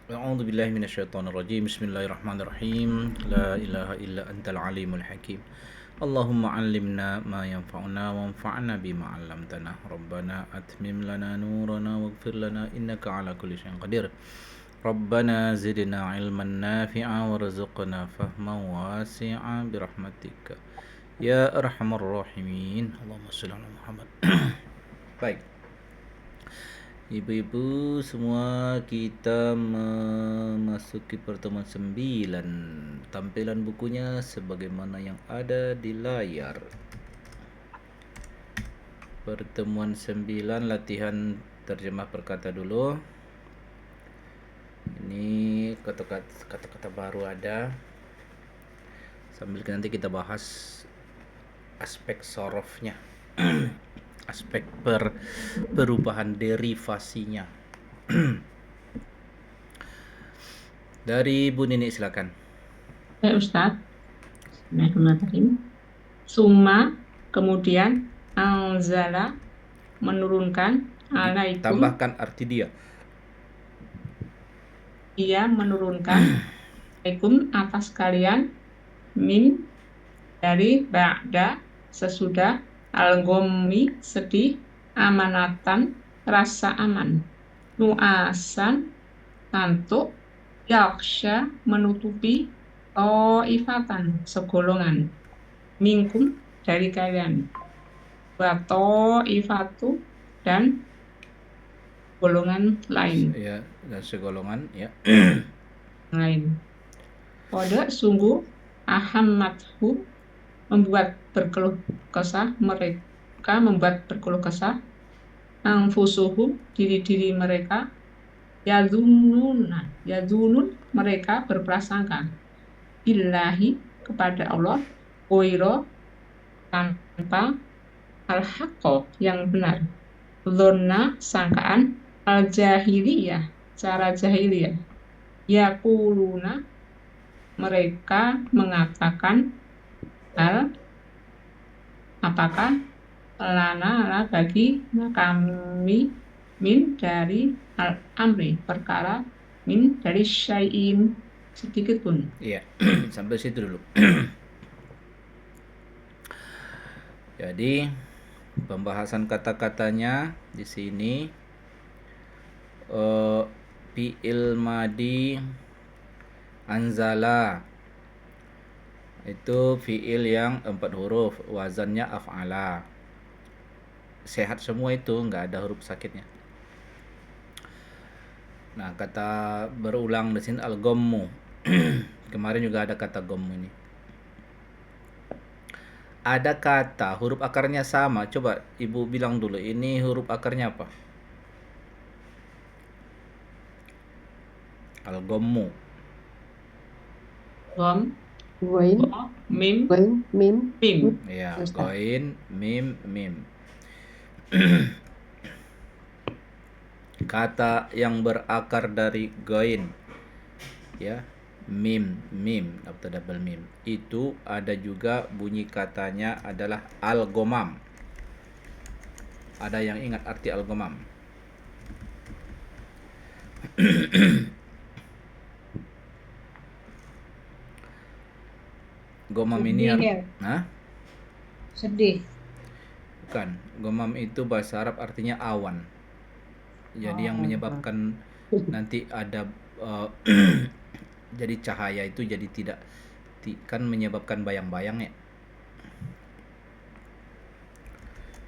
أعوذ بالله من الشيطان الرجيم. بسم الله الرحمن الرحيم. لا إله إلا أنت العليم الحكيم. اللهم علمنا ما ينفعنا وانفعنا بما علمتنا. ربنا أتمم لنا نورنا واغفر لنا إنك على كل شيء قدير. ربنا زدنا علما نافعا وارزقنا فهما واسعا برحمتك يا أرحم الراحمين. اللهم صل على محمد. Baik, ibu-ibu semua, kita memasuki pertemuan 9. Tampilan bukunya sebagaimana yang ada di layar. Pertemuan 9, latihan terjemah perkata dulu. Ini kata-kata baru ada. Sambil nanti kita bahas aspek sorofnya. Aspek perubahan derivasinya. Dari Bu Nini silakan. Ustadz, Bismillahirrahmanirrahim. Summa, kemudian anzala, menurunkan, alaikum, Tambahkan arti dia. ia menurunkan, alaikum, atas kalian, min, dari ba'da, sesudah, al-gommi, sedih, amanatan, rasa aman, nuasan, kantuk, yaksha, menutupi, ifatan, segolongan, minkum, dari kalian, wato ifatu, dan golongan lain. Ya, dan segolongan ya. Kode sungguh ahammathu, membuat berkeluh kesah mereka, membuat berkeluh kesah anfusuhum, diri-diri mereka, yadunun, mereka berprasangka, billahi, kepada Allah, oiro, tanpa al-haqqo, yang benar, dzonna, sangkaan, al-jahiliyah, cara jahiliyah, yaquluna, mereka mengatakan, hal, apakah, lana, bagi kami, min, dari al-amri, perkara, min, dari syai'in, sedikit pun. Iya, sampai situ dulu. Jadi pembahasan kata-katanya di sini, fi'il madi anzala itu fi'il yang 4 huruf, wazannya af'ala. Sehat semua itu, nggak ada huruf sakitnya. Nah, kata berulang di sini al-gommu. Kemarin juga ada kata gommu ini. Ada kata huruf akarnya sama. Coba ibu bilang dulu, ini huruf akarnya apa? Al-gommu. Gom, Goin, mim, mim, Ya, Ustaz. goin, mim. Kata yang berakar dari goin, ya, mim, atau double mim, itu ada juga bunyi katanya adalah al-gomam. Ada yang ingat arti al-gomam? Gomam ini Sedih. bukan. Gomam itu bahasa Arab artinya awan. Jadi yang menyebabkan nanti ada jadi cahaya itu jadi tidak kan menyebabkan bayang-bayang ya.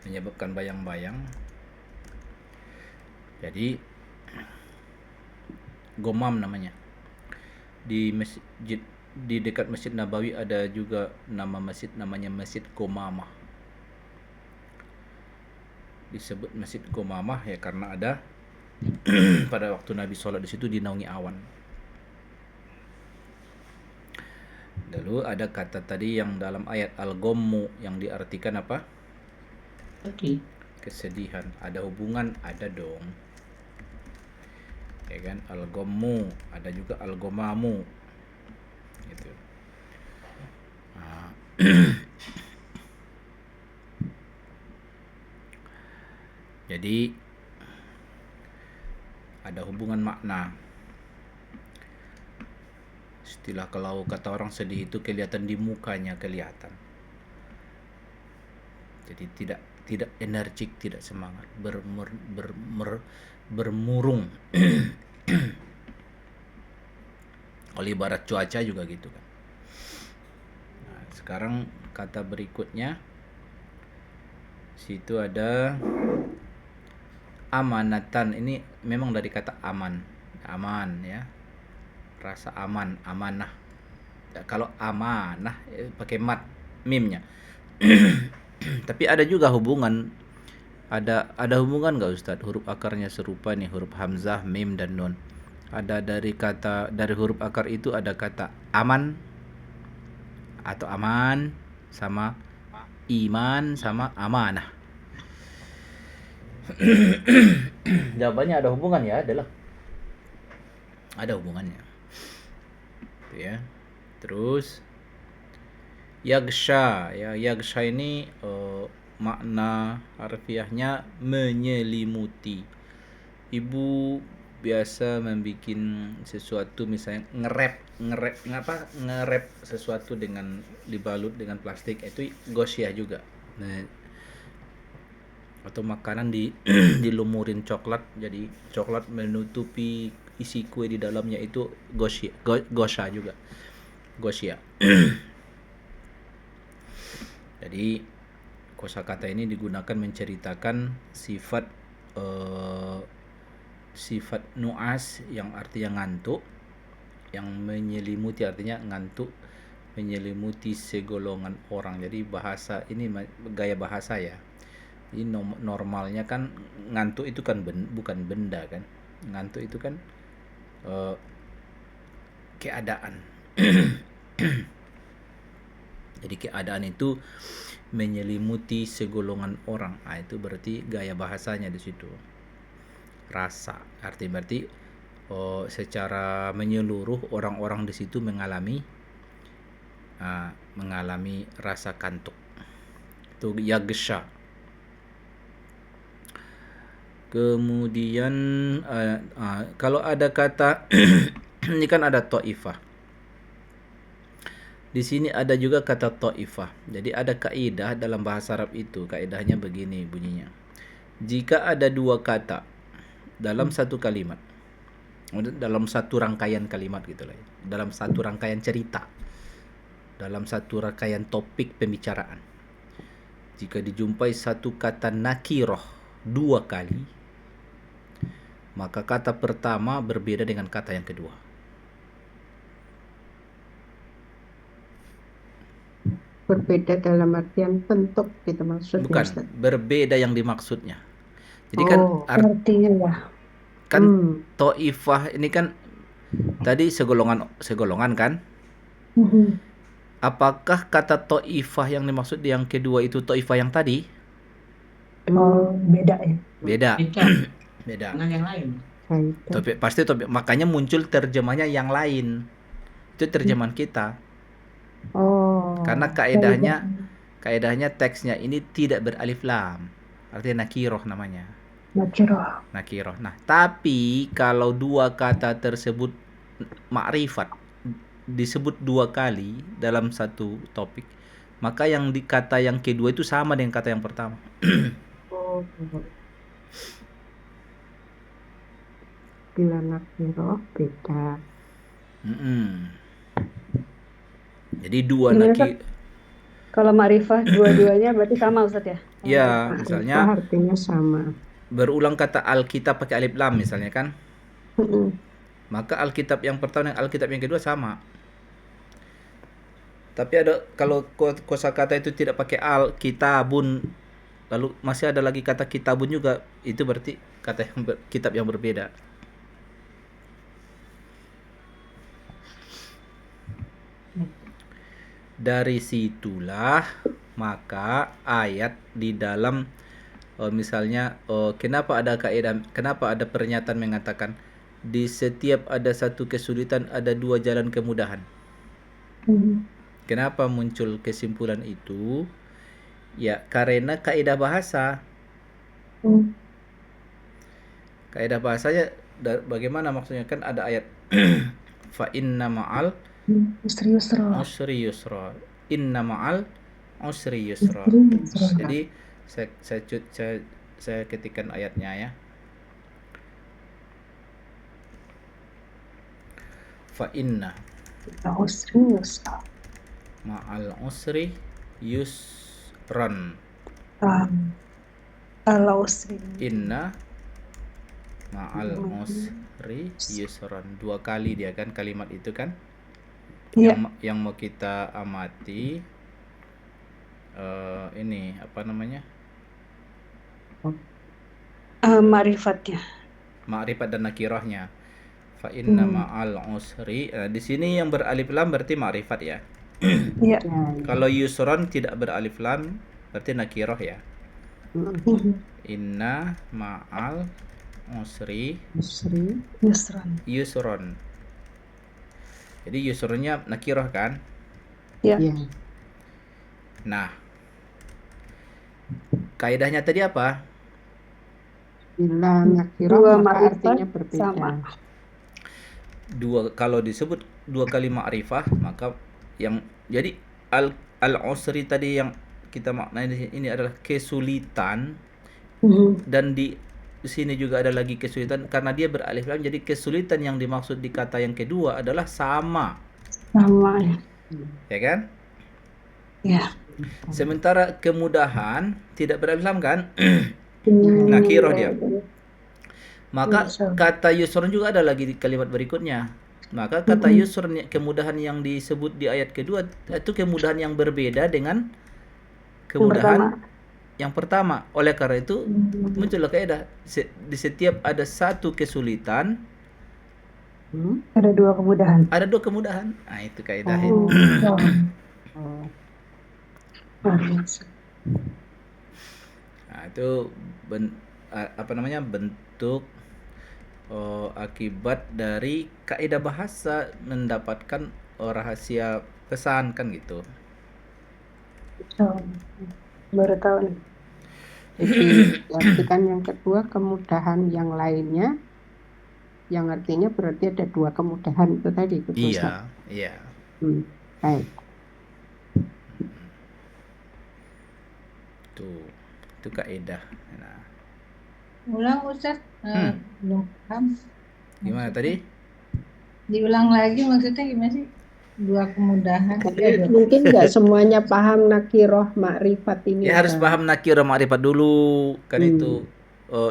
Menyebabkan bayang-bayang. Jadi gomam namanya. Di masjid, di dekat Masjid Nabawi ada juga nama masjid namanya Masjid Gomamah. Disebut Masjid Gomamah ya karena ada pada waktu Nabi sholat di situ dinaungi awan. Lalu ada kata tadi yang dalam ayat al-gommu yang diartikan apa? Kesedihan. Ada hubungan? Ada dong. Ya kan? Al-gommu, ada juga al-gomamu. Gitu. Nah. Jadi ada hubungan makna. Istilah kalau kata orang sedih itu kelihatan di mukanya kelihatan. Jadi tidak energik, tidak semangat, bermurung. Kalau ibarat cuaca juga gitu kan. Nah, sekarang kata berikutnya situ ada amanatan. Ini memang dari kata aman, aman ya, rasa aman, amanah. Ya, kalau amanah pakai mat mimnya. Tapi ada juga hubungan, ada hubungan nggak Ustadz? Huruf akarnya serupa nih, huruf hamzah, mim dan nun. Ada dari huruf akar itu ada kata aman atau aman sama iman sama amanah. Jawabannya ada hubungan ya, adalah ada hubungannya. Ya. Terus yagsha, ya yagsha ini makna harfiahnya menyelimuti. Ibu biasa membuat sesuatu, misalnya ngerep sesuatu dengan dibalut dengan plastik, itu gosya juga. Nah, atau makanan dilumurin coklat, jadi coklat menutupi isi kue di dalamnya, itu gosya juga, gosya. Jadi kosakata ini digunakan menceritakan sifat sifat nuas yang artinya ngantuk, yang menyelimuti artinya ngantuk, menyelimuti segolongan orang. Jadi bahasa ini gaya bahasa ya. Jadi normalnya kan ngantuk itu kan bukan benda kan. Ngantuk itu kan keadaan. Jadi keadaan itu menyelimuti segolongan orang. Nah, itu berarti gaya bahasanya di situ. Rasa, berarti secara menyeluruh orang-orang di situ mengalami rasa kantuk. Itu yagsha. Kemudian kalau ada kata ini kan ada ta'ifah. Di sini ada juga kata ta'ifah. Jadi ada kaidah dalam bahasa Arab itu. Kaidahnya begini bunyinya. Jika ada dua kata dalam satu kalimat, dalam satu rangkaian kalimat gitu lah ya, dalam satu rangkaian cerita, dalam satu rangkaian topik pembicaraan, jika dijumpai satu kata nakiroh dua kali, maka kata pertama berbeda dengan kata yang kedua. Berbeda dalam artian bentuk gitu maksudnya. Bukan, Ustaz. berbeda yang dimaksudnya. Jadi kan artinya ya. Kan ta'ifah ini kan tadi segolongan kan? Apakah kata ta'ifah yang dimaksud yang kedua itu ta'ifah yang tadi? Beda ya. Beda. Beda. Dengan yang lain. Pasti topik, makanya muncul terjemahnya yang lain. Itu terjemahan kita. Karena kaedahnya teksnya ini tidak beralif lam. Artinya nakiroh namanya. Nakiroh. Nah, tapi kalau dua kata tersebut ma'rifat disebut dua kali dalam satu topik, maka yang kata yang kedua itu sama dengan kata yang pertama. Bila nakiroh beda. Jadi dua nakir. Kalau ma'rifah dua-duanya berarti sama Ustaz ya? Ya, misalnya artinya sama. Berulang kata Alkitab pakai alif lam misalnya kan? Maka Alkitab yang pertama dan Alkitab yang kedua sama. Tapi ada kalau kosakata itu tidak pakai kitabun, lalu masih ada lagi kata kitabun juga, itu berarti kata kitab yang berbeda. Dari situlah maka ayat di dalam misalnya kenapa ada kaidah, kenapa ada pernyataan mengatakan di setiap ada satu kesulitan ada dua jalan kemudahan. Kenapa muncul kesimpulan itu? Ya karena kaidah bahasa. Kaidah bahasanya bagaimana maksudnya, kan ada ayat fa inna ma'al Usri yusra. Usri yusra. Inna ma'al usri yusra. Jadi saya ketikkan ayatnya ya. Fa inna Usri yusra. ma'al usri yusran. Ala usri. Inna ma'al usri yusran. 2 kali dia kan kalimat itu kan. Iya. Yang mau kita amati ini apa namanya? Ma'rifatnya. Ma'rifat dan nakirahnya. Fa inna ma'al usri. Di sini yang beralif lam berarti ma'rifat ya. Iya. Kalau yusran tidak beralif lam berarti nakirah ya. Inna ma'al usri Yusran. yusron. Jadi yusronnya nakirah kan? Iya. Nah, kaidahnya tadi apa? Bila nakirah Dua maka ma'rifat artinya berbeda. sama. Kalau disebut 2 kali ma'rifah maka yang jadi al usri tadi yang kita maknai di sini adalah kesulitan, dan di sini juga ada lagi kesulitan karena dia beralif lam, jadi kesulitan yang dimaksud di kata yang kedua adalah sama Ya. ya kan? Ya. Sementara kemudahan tidak beralif lam kan? Nakirah dia. Maka kata yusron juga ada lagi di kalimat berikutnya. Maka kata yusron, kemudahan yang disebut di ayat kedua itu kemudahan yang berbeda dengan kemudahan yang pertama. Oleh karena itu muncullah kaidah di setiap ada satu kesulitan Ada 2 kemudahan. ada 2 kemudahan. Nah, itu kaidah itu. Nah, itu bentuk akibat dari kaidah bahasa mendapatkan rahasia pesan kan gitu. Baru tahu nih. Jadi artikan yang kedua kemudahan yang lainnya, yang artinya berarti ada 2 kemudahan itu tadi. Iya. Baik. Itu kaidah. Nah, Ulang Ustaz, belum paham. gimana tadi? Diulang lagi maksudnya gimana sih? 2 kemudahan. Mungkin nggak semuanya paham nakirah ma'rifat ini. Ya harus Ustaz. paham nakirah ma'rifat dulu kan itu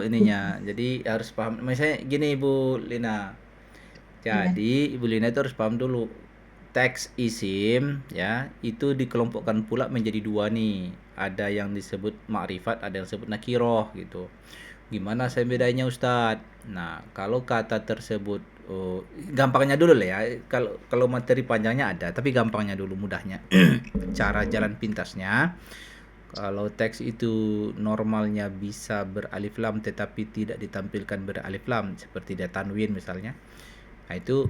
ininya. Jadi harus paham. Misalnya gini Ibu Lina. Jadi Ibu Lina itu harus paham dulu teks isim ya, itu dikelompokkan pula menjadi 2 nih. Ada yang disebut ma'rifat, ada yang disebut nakirah gitu. Gimana saya bedanya Ustadz? Nah, kalau kata tersebut gampangnya dulu lah ya. Kalau materi panjangnya ada, tapi gampangnya dulu, mudahnya. Cara jalan pintasnya. Kalau teks itu normalnya bisa beralif lam tetapi tidak ditampilkan beralif lam seperti dia tanwin misalnya. Nah, itu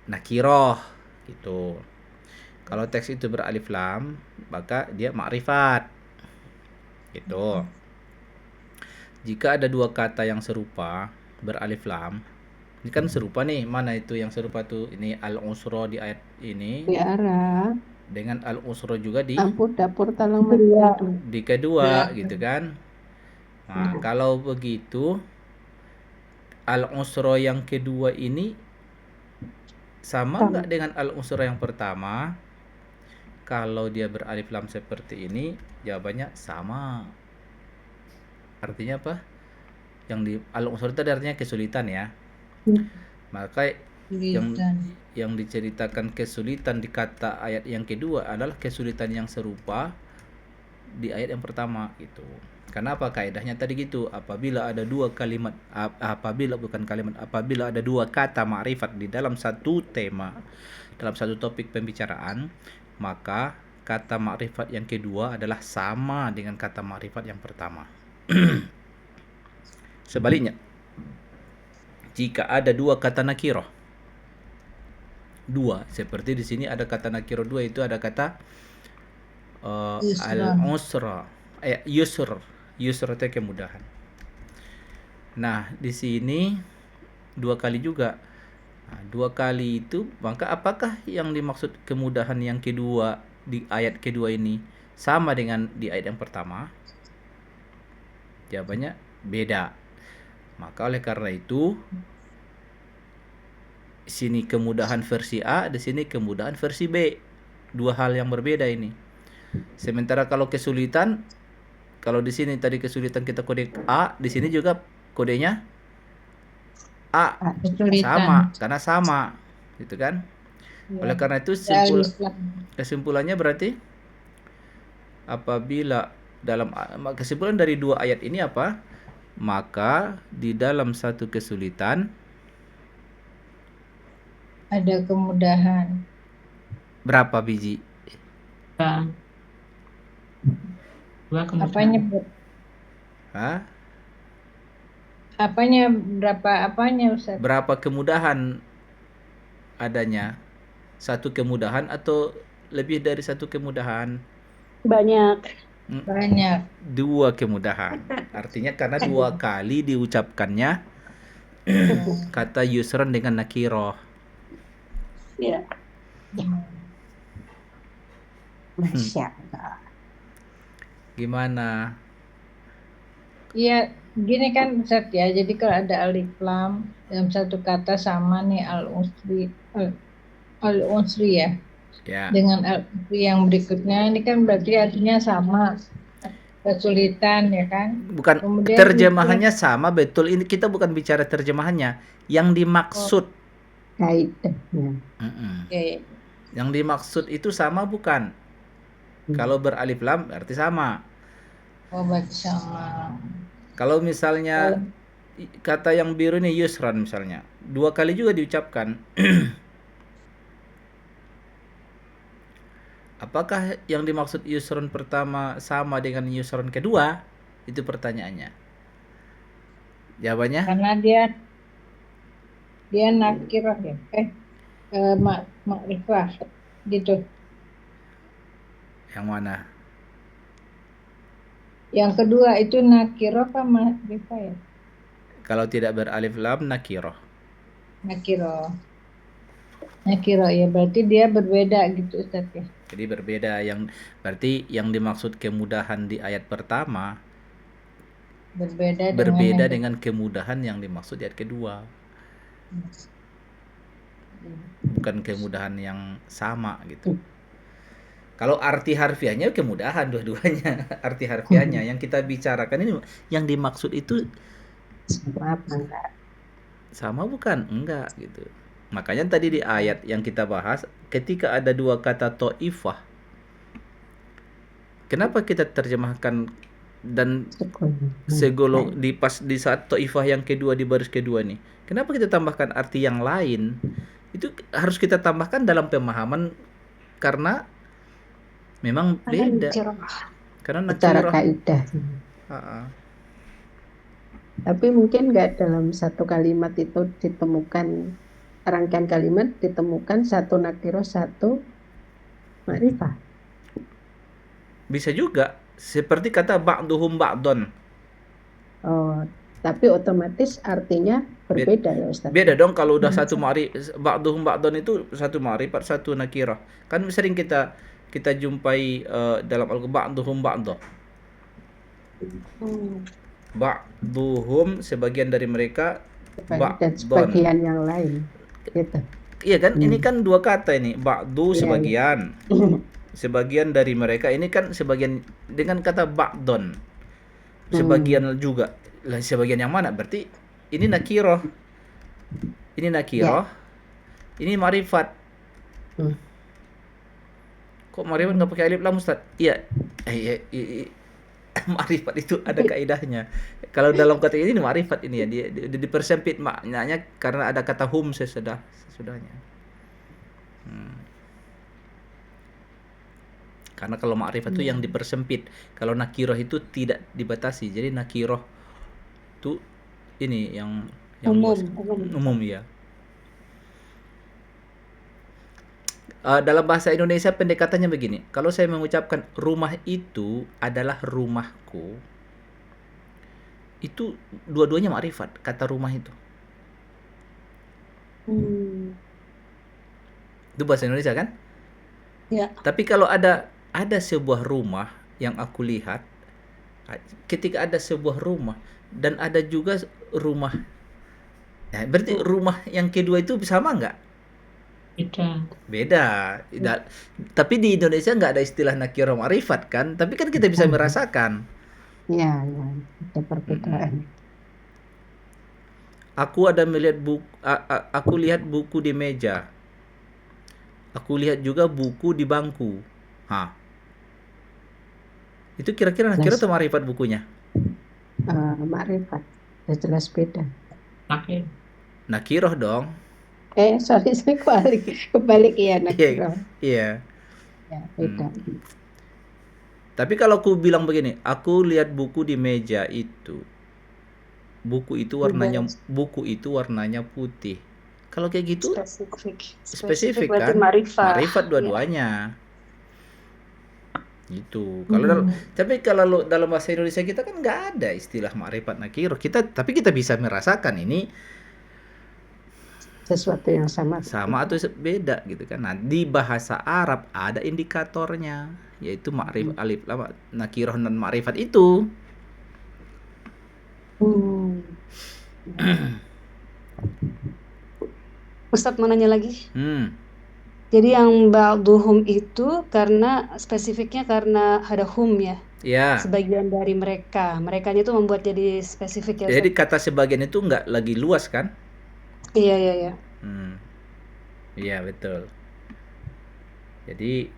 nakirah gitu. Kalau teks itu beralif lam, maka dia ma'rifat. Gitu. Jika ada 2 kata yang serupa beralif lam, ini kan serupa nih, mana itu yang serupa tuh? Ini al-usra di ayat ini Di arah dengan al-usra juga di dapur talang di kedua gitu kan. Nah, kalau begitu al-usra yang kedua ini sama nggak dengan al-usra yang pertama? Kalau dia beralif lam seperti ini, jawabannya sama. Artinya apa? Yang di al-usra itu artinya kesulitan ya. Maka yang diceritakan kesulitan di kata ayat yang kedua adalah kesulitan yang serupa di ayat yang pertama gitu. Kenapa? Kaidahnya tadi gitu. Apabila ada 2 kalimat, apabila ada 2 kata ma'rifat di dalam satu tema, dalam satu topik pembicaraan, maka kata ma'rifat yang kedua adalah sama dengan kata ma'rifat yang pertama. Sebaliknya, jika ada 2 kata nakirah, 2 seperti di sini ada kata nakirah 2, itu ada kata al-usra, yusr itu kemudahan. Nah, di sini 2 kali juga. Nah, 2 kali itu, maka apakah yang dimaksud kemudahan yang kedua di ayat kedua ini sama dengan di ayat yang pertama? Jawabannya beda. Maka oleh karena itu, sini kemudahan versi A, di sini kemudahan versi B. Dua hal yang berbeda ini. Sementara kalau kesulitan, kalau di sini tadi kesulitan kita kode A, di sini juga kodenya A. Sama, Kesulitan. karena sama. Gitu kan? Oleh Ya. karena itu Alif lam. kesimpulannya berarti apabila kesimpulan dari 2 ayat ini apa? Maka di dalam satu kesulitan Ada kemudahan. berapa biji? Dua Apanya kemudahan. Hah? apanya berapa apanya Ustaz? Berapa kemudahan adanya? Satu kemudahan atau lebih dari satu kemudahan? Banyak. Banyak. 2 kemudahan. Artinya karena 2 kali diucapkannya kata yusran dengan nakiroh. Ya. Masya Allah. Gimana? Iya, gini kan Ustaz ya. Jadi kalau ada alif lam dalam satu kata sama nih al-unsri ya. Ya. Dengan al-unsri yang berikutnya ini kan berarti artinya sama. Kesulitan ya kan. Bukan, Kemudian terjemahannya sama, betul. Ini kita bukan bicara terjemahannya. Yang dimaksud. Kaidahnya. Oke. Yang dimaksud itu sama bukan? Kalau beralif lam berarti sama. Oh, berarti sama. Kalau misalnya kata yang biru ini yusran misalnya, 2 kali juga diucapkan. Apakah yang dimaksud yusron pertama sama dengan yusron kedua? Itu pertanyaannya. Jawabannya? Karena dia nakirah ya. Makrifah gitu. Yang mana? Yang kedua itu nakirah apa makrifah ya? Kalau tidak beralif lam nakiroh. Nakirah. Nakirah ya, berarti dia berbeda gitu Ustaz ya. Jadi berbeda, berarti yang dimaksud kemudahan di ayat pertama Berbeda dengan kemudahan yang dimaksud di ayat kedua. Bukan kemudahan yang sama gitu. Kalau arti harfiahnya kemudahan dua-duanya. Arti harfiahnya yang kita bicarakan ini yang dimaksud itu Sama apa enggak? sama bukan? Enggak gitu. Makanya tadi di ayat yang kita bahas, ketika ada 2 kata to'ifah, kenapa kita terjemahkan dan segolong di saat to'ifah yang kedua di baris kedua nih, kenapa kita tambahkan arti yang lain? Itu harus kita tambahkan dalam pemahaman karena memang beda. Karena Secara nakirah. kaidah. Tapi mungkin nggak dalam satu kalimat itu ditemukan, rangkaian kalimat ditemukan satu nakiro, satu makrifah. Bisa juga seperti kata ba'duhum ba'don. Oh, tapi otomatis artinya berbeda ya Ustaz. Beda dong kalau udah satu ba'duhum ba'don itu satu ma'rifat, satu nakirah. Kan sering kita jumpai dalam Al-Qur'an ba'duhum ba'don. Ba'duhum sebagian dari mereka, Dan sebagian yang lain gitu. Iya kan? Ini kan 2 kata ini, ba'du sebagian. Sebagian dari mereka, ini kan sebagian dengan kata ba'don. Sebagian juga. Lah sebagian yang mana? Berarti ini nakiroh. Ini nakiroh. Ini ma'rifat. Kok ma'rifat nggak pakai alif lam Ustaz? Iya. Ma'rifat itu ada kaidahnya. Kalau dalam kata ini ma'rifat ini ya, dia dipersempit maknanya karena ada kata hum sesudahnya. Karena kalau ma'rifat itu yang dipersempit, kalau nakiroh itu tidak dibatasi. Jadi nakiroh itu ini yang umum ya. Dalam bahasa Indonesia pendekatannya begini. Kalau saya mengucapkan rumah itu adalah rumahku, itu dua-duanya ma'rifat kata rumah itu. Itu bahasa Indonesia kan? Ya. Tapi kalau ada sebuah rumah yang aku lihat, ketika ada sebuah rumah dan ada juga rumah, ya, berarti rumah yang kedua itu sama nggak? Beda. Beda. Tapi di Indonesia nggak ada istilah nakirah ma'rifat kan? Tapi kan kita bisa merasakan. Ya, ya, ada perbedaan. Aku ada melihat buku, aku lihat buku di meja. Aku lihat juga buku di bangku. Hah. Itu kira-kira nakirah atau ma'rifat bukunya? Makrifat, ya jelas beda. Oke. Nakirah dong. Sorry, saya kebalik ya, nakiro. Iya. Ya, beda. Tapi kalau aku bilang begini, aku lihat buku di meja itu. Buku itu warnanya putih. Kalau kayak gitu spesifik berarti kan? ma'rifah. Ma'rifat dua-duanya. Gitu. Tapi kalau dalam bahasa Indonesia kita kan nggak ada istilah ma'rifat nakirah. Tapi kita bisa merasakan ini Sesuatu yang sama atau beda gitu kan. Nah, di bahasa Arab ada indikatornya, yaitu ma'rifat alif lam nakirah dan ma'rifat itu. Ustadz mau nanya lagi. Hmm. Jadi yang ba'duhum itu karena spesifiknya karena ada hum ya. Ya. Sebagian dari mereka. Merekanya itu membuat jadi spesifik ya. Jadi kata sebagian itu nggak lagi luas kan? Iya, iya, iya. Iya, betul. Jadi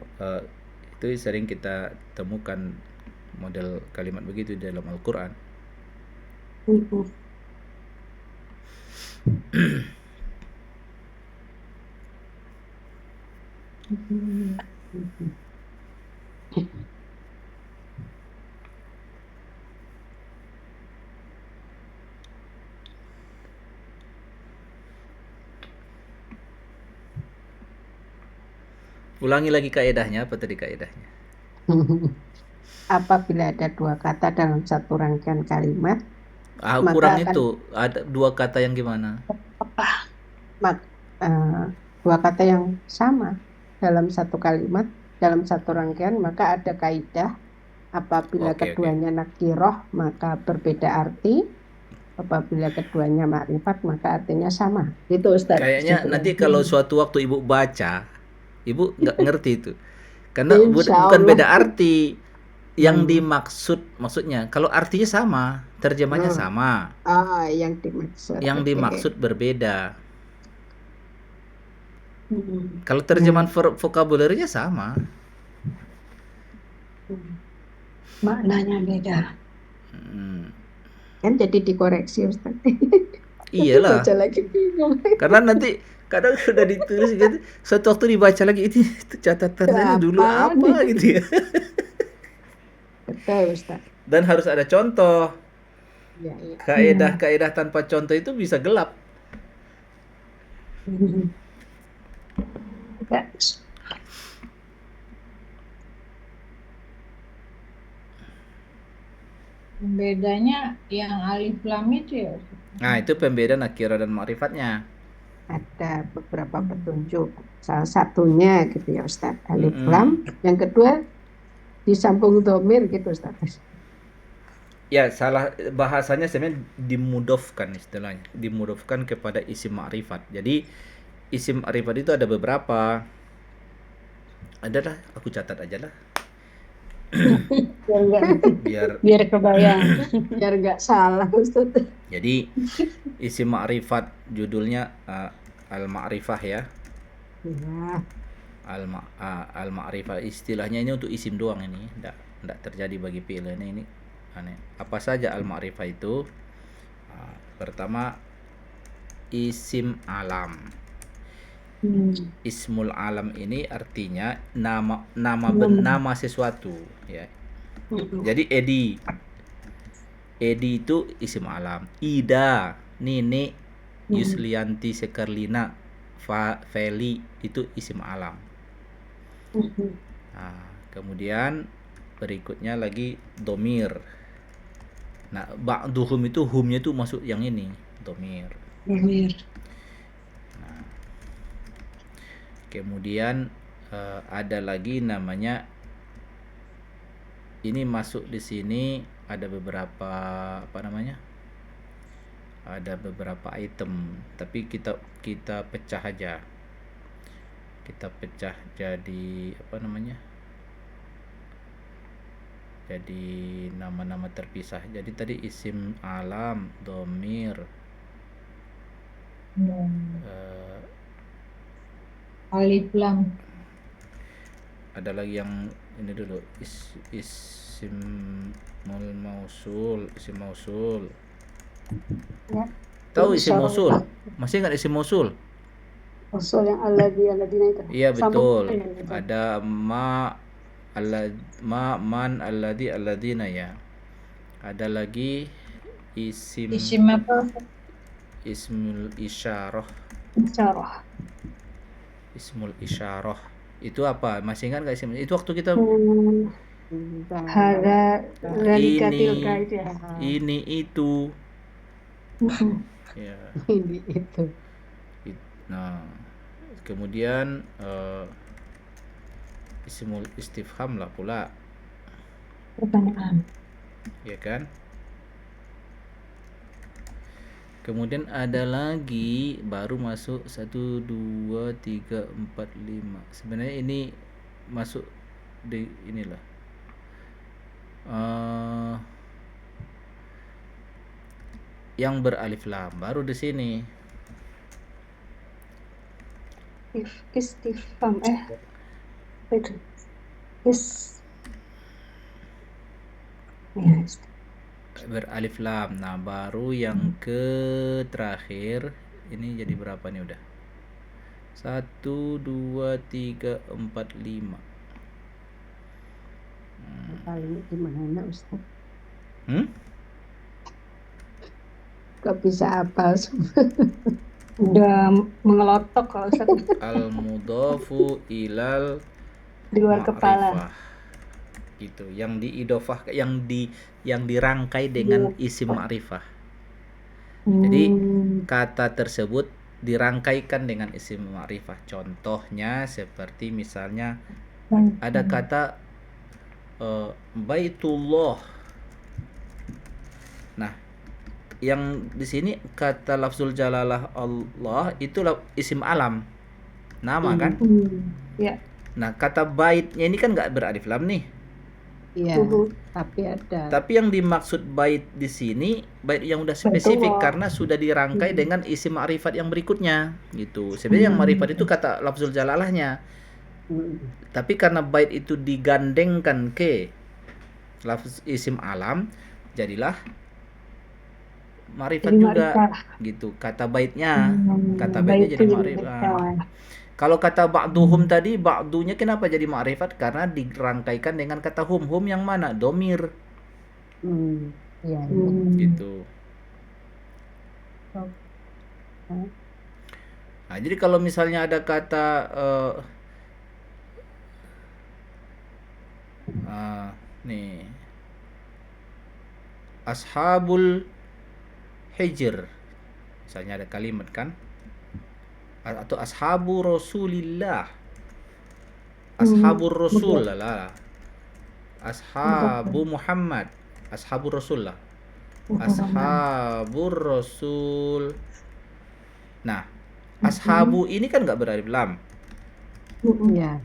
itu sering kita temukan model kalimat begitu di dalam Al-Qur'an. Ulangi lagi kaedahnya, apa tadi kaedahnya? Apabila ada dua kata dalam satu rangkaian kalimat, kurang itu ada dua kata yang gimana? Dua kata yang sama dalam satu kalimat, dalam satu rangkaian, maka ada kaidah. Apabila keduanya nakiroh, maka berbeda arti. Apabila keduanya ma'rifat, maka artinya sama. Itu Ustaz. Kayaknya nanti kalau suatu waktu Ibu baca, Ibu nggak ngerti itu. Karena bukan beda arti. Yang dimaksud, maksudnya kalau artinya sama, terjemahnya sama. Yang dimaksud berbeda. Kalau terjemahan vocabulary-nya sama. Maknanya beda. Kan jadi dikoreksi Ustaz. Iyalah. Baca lagi bingung. Karena nanti kadang sudah ditulis gitu, suatu waktu dibaca lagi itu catatannya dulu apa gitu ya. Betul Ustaz. Dan harus ada contoh. Ya. Kaedah tanpa contoh itu bisa gelap. Bedanya yang alif lam itu ya. Nah, itu pembeda nakirah dan ma'rifatnya. Ada beberapa petunjuk. Salah satunya gitu ya Ustaz, alif lam. Yang kedua disambung dhamir gitu Ustaz. Ya, salah bahasanya sebenarnya dimudofkan istilahnya. Dimudofkan kepada isim ma'rifat. Jadi isim ma'rifat itu ada beberapa. Adalah, aku catat aja lah. biar kebayang. Biar nggak salah Ustaz. Jadi isim ma'rifat judulnya al-ma'rifah ya. Ya. Al-ma'rifah istilahnya ini untuk isim doang ini, enggak terjadi bagi fi'il ini aneh. Apa saja al-ma'rifah itu? Pertama isim alam. Ismul alam ini artinya nama sesuatu ya. Jadi Edi itu isim alam. Ida, Nini, Yuslianti, Sekarlina, Feli itu isim alam. Nah, kemudian berikutnya lagi domir. Nah, ba'duhum itu humnya itu masuk yang ini, domir. Kemudian ada lagi namanya, ini masuk di sini ada beberapa apa namanya? Ada beberapa item, tapi kita pecah aja. Kita pecah jadi apa namanya? Jadi nama-nama terpisah. Jadi tadi isim alam, domir, eh, Alif lam. ada lagi yang ini dulu, isim mausul, isim mausul. Ya. Tahu isim Isyarah. mausul? Masih ingat isim mausul? Usul yang alladzina itu. Iya betul. Sambungan gitu. Ada man, alladzi, alladzina ya. Ada lagi Isim isim apa? ismul isyarah. Isyarah. Ismul isyarah. Itu apa? Masih ingat nggak isim? Itu waktu kita Hada zalikatil ini itu ya. ini itu ya. Ini itu. Nah, kemudian ismul istifham lah pula, Pertanyaan. ya kan? Kemudian ada lagi baru masuk 1, 2, 3, 4, 5. Sebenarnya ini masuk di inilah. Yang beralif lam baru di sini. Istifham itu. Beralif lam. Nah, baru yang ke terakhir ini jadi berapa nih udah? 1, 2, 3, 4, 5. Paling di mana Ustaz? Kok bisa apal semua? Udah mengelotok kalau Ustaz. Al mudhafu ilal Di luar kepala. ma'rifah. Gitu, yang diidofah, yang dirangkai dengan isim ma'rifah. Jadi kata tersebut dirangkaikan dengan isim ma'rifah. Contohnya seperti misalnya ada kata Baitullah. Nah, yang di sini kata lafzul jalalah Allah itu isim alam, nama kan? Ya. Nah, kata baitnya ini kan nggak beralif lam nih. Iya, tapi ada. Tapi yang dimaksud bait di sini bait yang udah spesifik karena sudah dirangkai dengan isim ma'rifat yang berikutnya gitu. Sebenarnya yang ma'rifat itu kata lafzul jalalahnya. Tapi karena bait itu digandengkan ke lafz isim alam, jadilah ma'rifat juga gitu. Kata baitnya jadi ma'rifat. Kalau kata ba'duhum tadi, ba'dunya kenapa jadi ma'rifat? Karena dirangkaikan dengan kata hum. Hum yang mana? Domir. Iya. Gitu. Nah, jadi kalau misalnya ada kata nih ashabul hijr, misalnya ada kalimat kan, atau ashabu rasulillah, ashabur rasul lah, ashabu Muhammad, ashabur rasul lah, ashabur rasul. Nah, ashabu ini kan nggak beralif lam. Iya.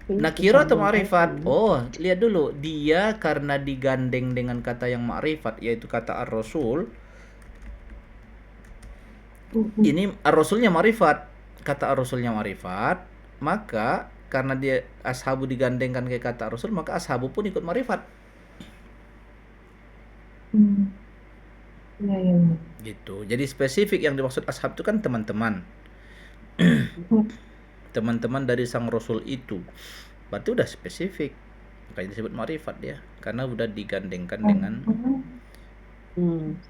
Nakira atau ma'rifat? Oh, lihat dulu. Dia karena digandeng dengan kata yang ma'rifat, yaitu kata ar-rasul. Ini ar-rasulnya ma'rifat. Kata ar-rasulnya ma'rifat, maka karena dia ashabu digandengkan ke kata ar-rasul, maka ashabu pun ikut ma'rifat. Gitu. Jadi spesifik yang dimaksud ashab itu kan teman-teman. Teman-teman dari sang rasul itu. Berarti udah spesifik. Makanya disebut ma'rifat dia, karena udah digandengkan dengan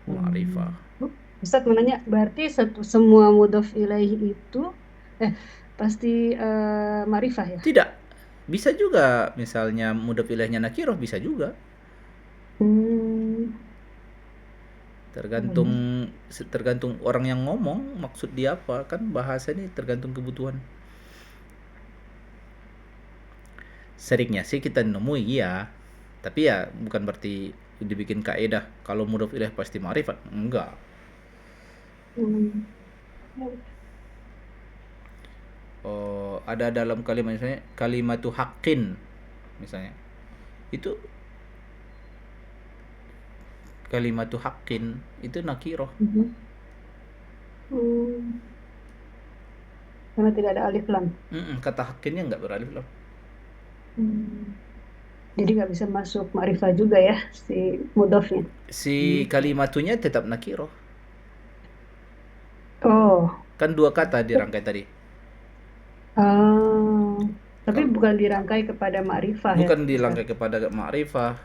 ma'rifah. Ustaz mau nanya, berarti semua mudhof ilaihi itu pasti ma'rifah ya? Tidak. Bisa juga misalnya mudhof ilaihnya nakirah, bisa juga. Tergantung orang yang ngomong maksud dia apa, kan bahasa ini tergantung kebutuhan. Seringnya sih kita nemui iya, tapi ya bukan berarti dibikin kaidah kalau mudhof ilaih pasti ma'rifat, enggak. Hmm. Ada dalam kalimat misalnya kalimatu haqqin misalnya, itu kalimatu haqqin itu nakiroh. Mhm. Karena tidak ada alif lam. Kata haqqinnya nggak beralif lam. Jadi nggak bisa masuk ma'rifah juga ya si mudhofnya. Si kalimatunya tetap nakiroh. Oh. Kan 2 kata dirangkai tadi. Tapi bukan dirangkai kepada ma'rifah ya. Bukan dirangkai kepada ma'rifah.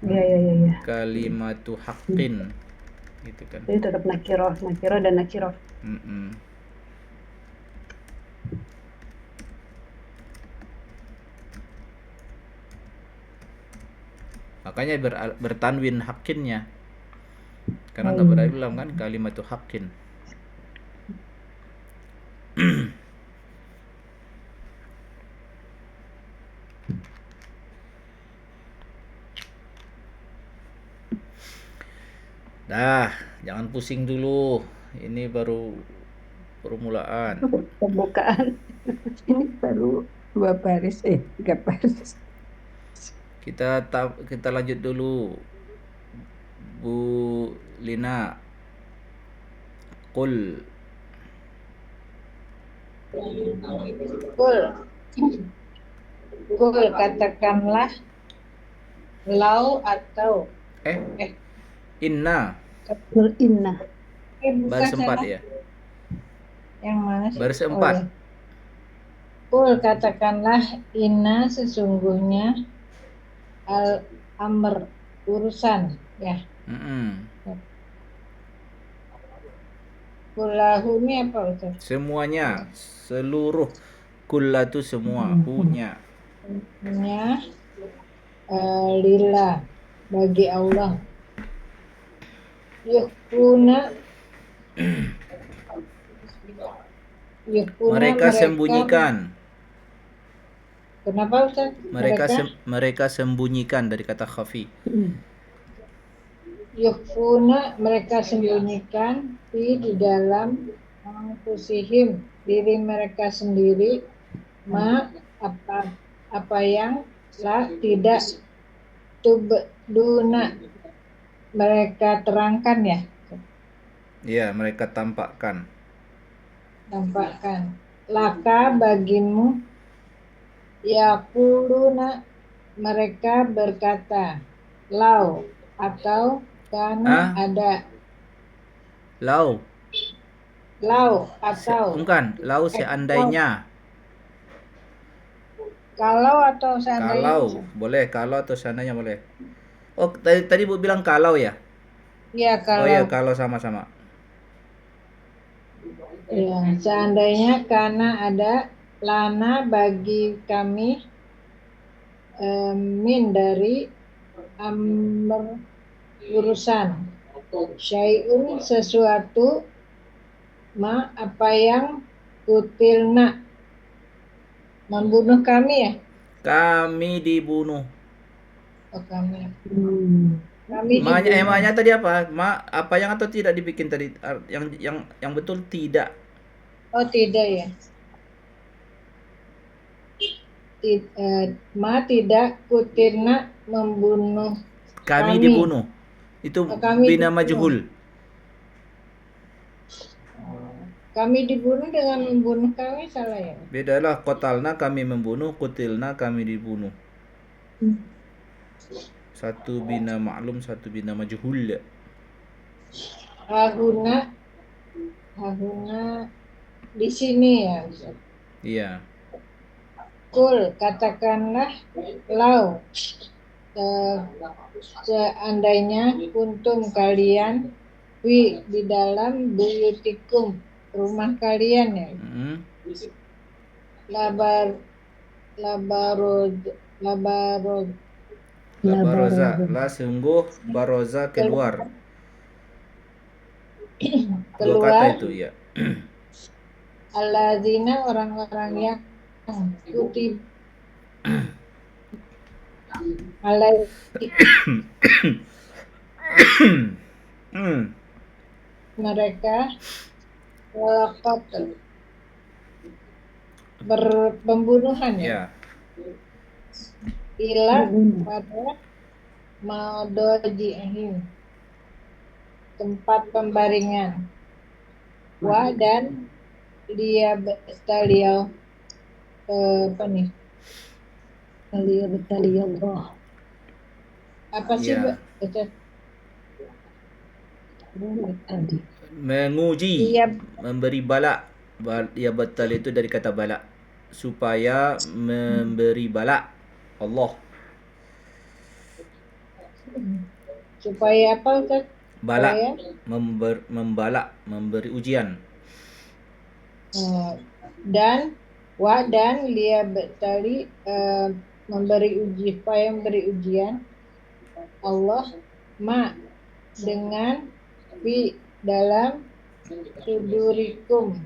Iya. Kalimatu haqqin gitu kan. Jadi tetap nakiroh dan nakiroh. Makanya bertanwin haqqinnya. Karena nggak beralif lam kan, kalimatu haqqin. Dah, jangan pusing dulu. Ini baru permulaan. Pembukaan. Ini baru 2 baris, 3 baris. Kita lanjut dulu. Bu Lina. Qul. Qul katakanlah, lau atau Inna. Inna. Baris 4 ya. Yang mana sih? Baris 4. Qul katakanlah, inna sesungguhnya al-amr urusan ya. Kullahu ini apa Ustaz? Semuanya, seluruh. Kulla itu semua, hunya. Hunya lillah, bagi Allah. Yukhfuna Mereka sembunyikan. Kenapa Ustaz? Mereka sembunyikan dari kata khafi. Yukhfuna, mereka sembunyikan di dalam anfusihim, diri mereka sendiri, apa yang tidak tubduna, mereka terangkan ya. Iya, mereka tampakkan. Laka bagimu, yaquluna, mereka berkata, lau atau karena ada. Lau atau bukan, lau seandainya. Kalau atau seandainya. Kalau boleh, kalau atau seandainya boleh. Oh, tadi Bu bilang kalau ya? Iya, kalau. Oh iya, kalau sama-sama. Ya, seandainya karena ada lana bagi kami min dari amr urusan, syai'un sesuatu, apa yang kutilna membunuh kami ya. Kami dibunuh. Oh, kami. Emanya tadi apa? Apa yang atau tidak dibikin tadi? Yang betul tidak. Oh, tidak ya. Tidak kutirna membunuh kami dibunuh. Itu bina majhul. Kami dibunuh dengan membunuh kami, salah ya? Bedalah, qatalna kami membunuh, qutilna kami dibunuh. Satu bina maklum, satu bina majhul. Hahuna di sini ya. Iya. Kul, katakanlah, lau seandainya kuntum kalian di dalam buyutikum, rumah kalian ya. Labaroza, la sungguh baroza keluar. Dua kata keluar itu ya. alladzina orang-orang yang kutib alaihi Hmm. mereka qatl pembunuhan ya Ya. ila pada madoji'ihim tempat pembaringan wa dan dia beliau apa nih Aliyah apa sih Ya. Baca. tadi. Menguji, Iya. memberi bala. Ya batal itu dari kata bala. Supaya memberi bala Allah. Supaya apa Ustaz? Bala, Supaya membala, memberi ujian. dan wa dan dia betali memberi uji supaya memberi ujian Allah ma dengan fi dalam sudurikum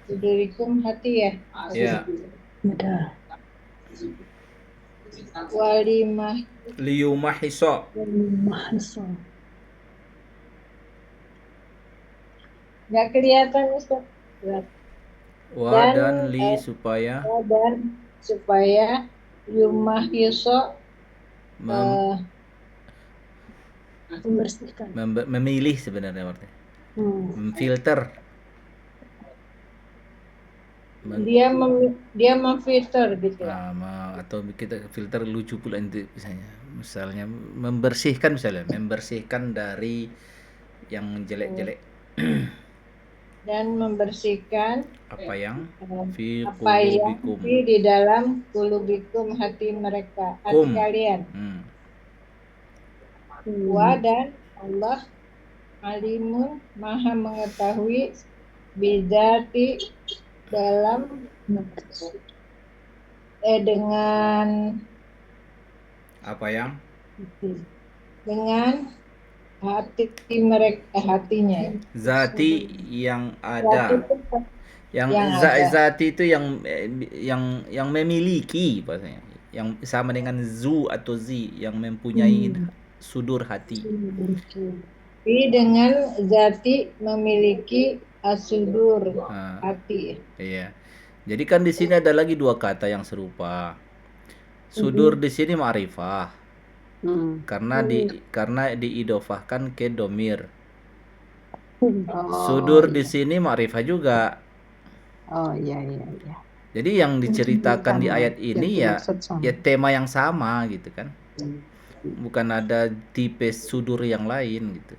sudurikum hati ya Ya. Udah. walimah Liyumahisa. Mahasa. nggak kelihatan Ustaz. Wa Dan, dan li supaya dan supaya yumahiso Membersihkan. memilih sebenarnya artinya. Memfilter. dia memfilter gitu ya. Atau kita filter lucu pula itu misalnya membersihkan membersihkan dari yang jelek-jelek. Dan membersihkan Apa yang fi apa yang qulubikum. di dalam kulubikum hati mereka hati kalian. Wa dan Allah alimun maha mengetahui bidati dalam dengan Apa yang dengan hati mereka hatinya ya. zati yang ada. Yang zati itu yang memiliki bahasanya. Yang sama dengan zu atau zi yang mempunyai sudur hati. Tapi dengan zati memiliki asudur hati. Iya. Jadi kan di sini ada lagi dua kata yang serupa. Sudur di sini ma'rifah. Karena diidofahkan ke domir. Sudur di sini ma'rifah juga. Oh iya. Jadi yang diceritakan di ayat ini ya tema yang sama gitu kan. Bukan ada tipe sudur yang lain gitu.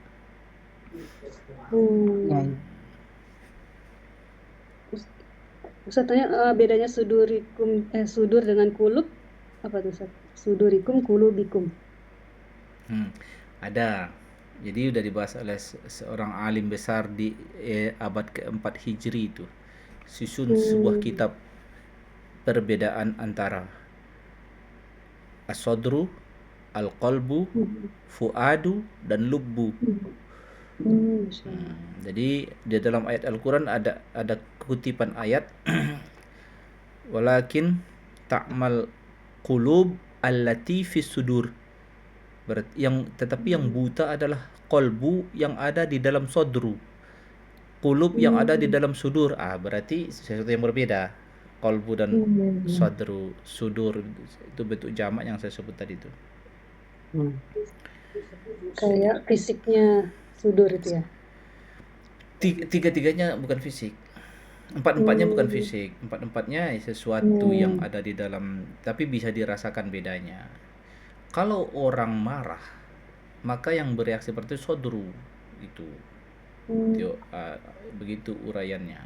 Ya. Ustaz tanya bedanya sudur dengan kulub apa tuh Ustaz? Sudurikum kulubikum. Ada. Jadi udah dibahas oleh seorang alim besar di abad keempat Hijri itu. Susun sebuah kitab perbedaan antara as-sadru, al-qalbu, fuadu dan lubbu. Jadi di dalam ayat Al-Quran ada kutipan ayat walakin ta'mal qulub allati fis sudur. Tetapi yang buta adalah qalbu yang ada di dalam sodru. Qulub yang ada di dalam sudur. Berarti sesuatu yang berbeda. Qalbu dan sodru, sudur itu bentuk jamak yang saya sebut tadi itu. Kayak fisiknya sudur itu ya. Tiga-tiganya bukan fisik. Empat-empatnya bukan fisik. Empat-empatnya sesuatu yang ada di dalam, tapi bisa dirasakan bedanya. Kalau orang marah, maka yang bereaksi seperti sodru itu. Begitu uraiannya.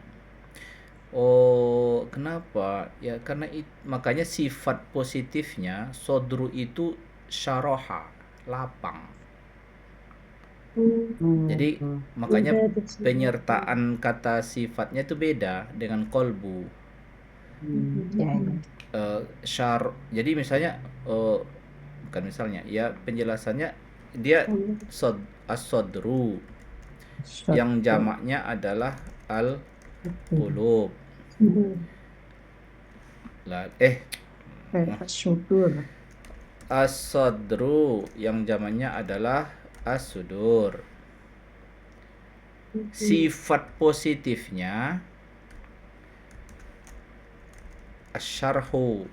Oh, kenapa? Ya karena makanya sifat positifnya sodru itu syaroha, lapang. Jadi makanya penyertaan kata sifatnya itu beda dengan kolbu. Jadi misalnya bukan misalnya ya penjelasannya dia as-sadru. Yang jamaknya adalah al-qulub. As-sudur. As-sadru yang jamaknya adalah as-sudur. Sifat positifnya asyarhu,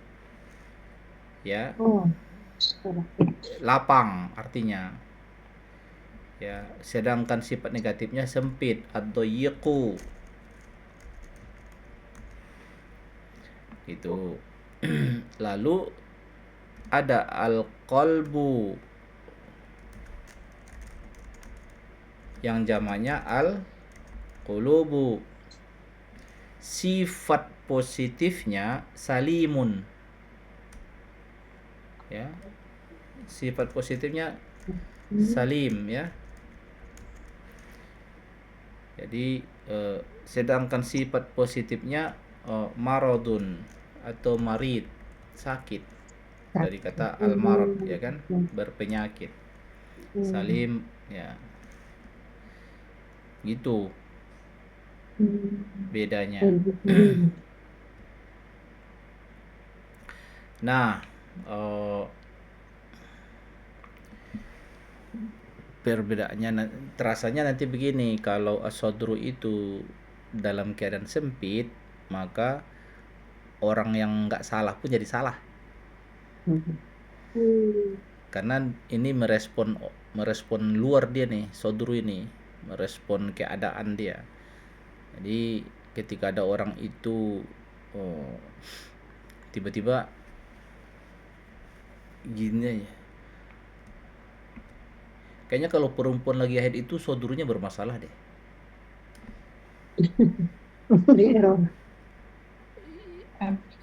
ya, Oh, lapang artinya, ya. Sedangkan sifat negatifnya sempit, ad-dayiqu, gitu. Lalu ada al-qalbu yang jamaknya al-qulubu. Sifat positifnya salimun, ya. Sifat positifnya salim, ya. Jadi sedangkan sifat positifnya maradun atau marid, sakit, dari kata al-marad, ya kan, berpenyakit. Salim, ya, gitu bedanya. Nah, perbedaannya terasanya nanti begini, kalau as-sadru itu dalam keadaan sempit, maka orang yang nggak salah pun jadi salah, karena ini merespon luar dia nih, sadru ini merespon keadaan dia. Jadi ketika ada orang itu tiba-tiba gini aja, kayaknya kalau perempuan lagi haid itu sadrunya bermasalah deh.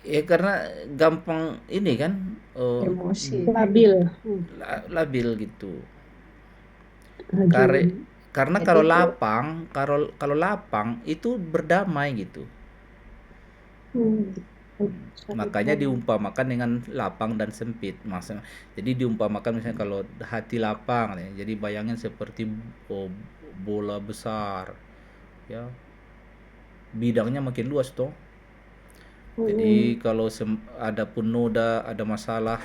Ya karena gampang ini kan, Emosi. Labil. gitu. Karena kalau lapang itu berdamai gitu. Makanya diumpamakan dengan lapang dan sempit. Maksudnya, jadi diumpamakan misalnya kalau hati lapang, ya, jadi bayangin seperti bola besar, ya, bidangnya makin luas toh. Jadi kalau ada pun noda, ada masalah,